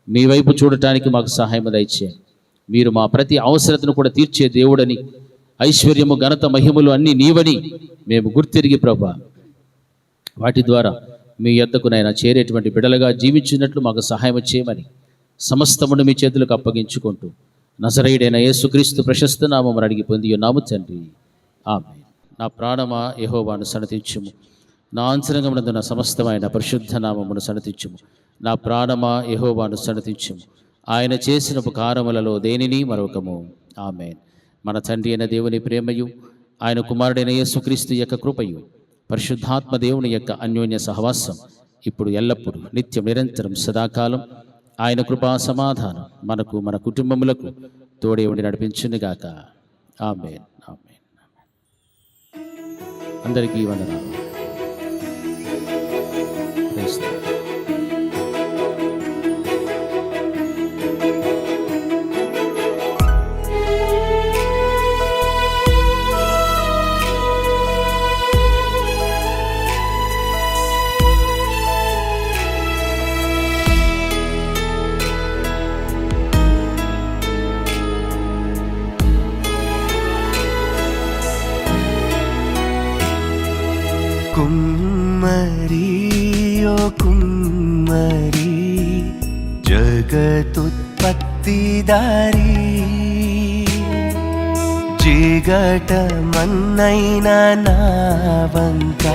[SPEAKER 4] మీ వైపు చూడటానికి మాకు సహాయం దయచేయండి. మీరు మా ప్రతి అవసరతను కూడా తీర్చే దేవుడని, ఐశ్వర్యము ఘనత మహిమలు అన్నీ నీవని మేము గుర్తిరిగి ప్రభా వాటి ద్వారా మీ యొద్దకునైనా చేరేటువంటి బిడలుగా జీవించినట్లు మాకు సహాయం చేయమని సమస్తమును మీ చేతులకు అప్పగించుకుంటూ నజరేయుడైన యేసుక్రీస్తు ప్రశస్త నామమును అడిగి పొంది ఉన్నాము తండ్రి, ఆమేన్. నా ప్రాణమా యెహోవాను సన్నతించుము, నా అంతరంగమునందున సమస్తమైన పరిశుద్ధ నామమును సన్నతించుము. నా ప్రాణమా యెహోవాను సన్నతించుము, ఆయన చేసిన ఉపకారములలో దేనిని మరొకము. ఆమేన్. మన తండ్రి అయిన దేవుని ప్రేమయు, ఆయన కుమారుడైన యేసుక్రీస్తు యొక్క కృపయు, పరిశుద్ధాత్మ దేవుని యొక్క అన్యోన్య సహవాసం ఇప్పుడు ఎల్లప్పుడూ నిత్యం నిరంతరం సదాకాలం ఆయన కృపా సమాధానం మనకు మన కుటుంబములకు తోడే ఉండి నడిపించునుగాక. ఆమేన్. ఆమేన్. అందరికీ వందనాలు. Praise the Lord.
[SPEAKER 5] కుమ్మరి ఓ కుమ్మరి జగమునకు జగతుత్పత్తిదారి జిగట మన్నైన నా వంక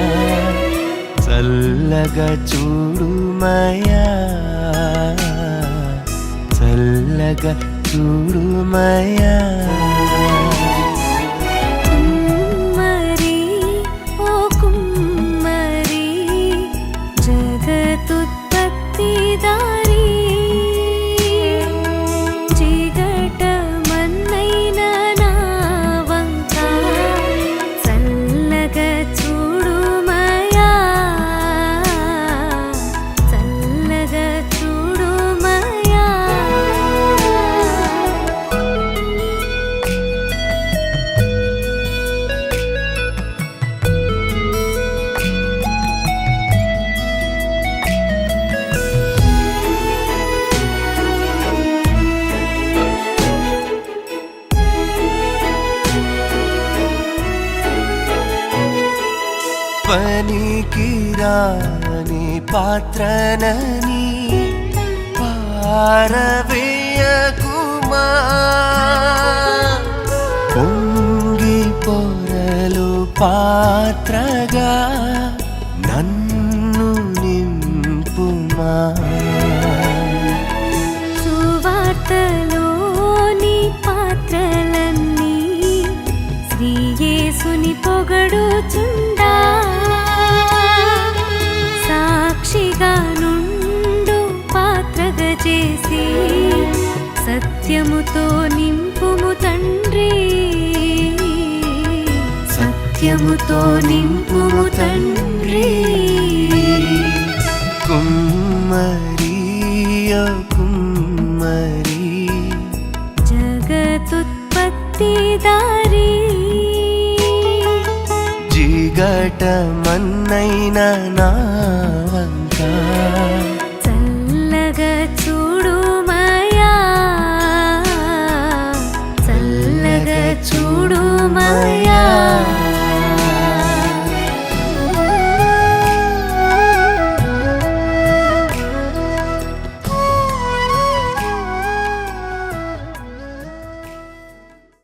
[SPEAKER 5] చల్లగా చూడుమయా చల్లగా చూడుమయా
[SPEAKER 6] కుమ్మరి ఓ కుమ్మరి జగతుత్పత్తిదారి జిగట మన్నైన నా వంక చల్లగా చూడుమయా చల్లగా చూడుమయా
[SPEAKER 5] పనికిరాని పాత్రనని పారవేయకుమా పొంగి పొరలు పాత్రగా నన్ను నింపుమా
[SPEAKER 6] సువార్తలోని పాత్రలన్నీ శ్రీయేసుని పొగడుచుండా సాక్షిగా నుండు పాత్రగా చేసి సత్యముతో నింపుము తండ్రి సత్యముతో నింపుము తండ్రి
[SPEAKER 5] కుమ్మరి ఓ కుమ్మరి
[SPEAKER 6] జగతుత్పత్తిదారి
[SPEAKER 5] జిగట మన్నైన నా వంక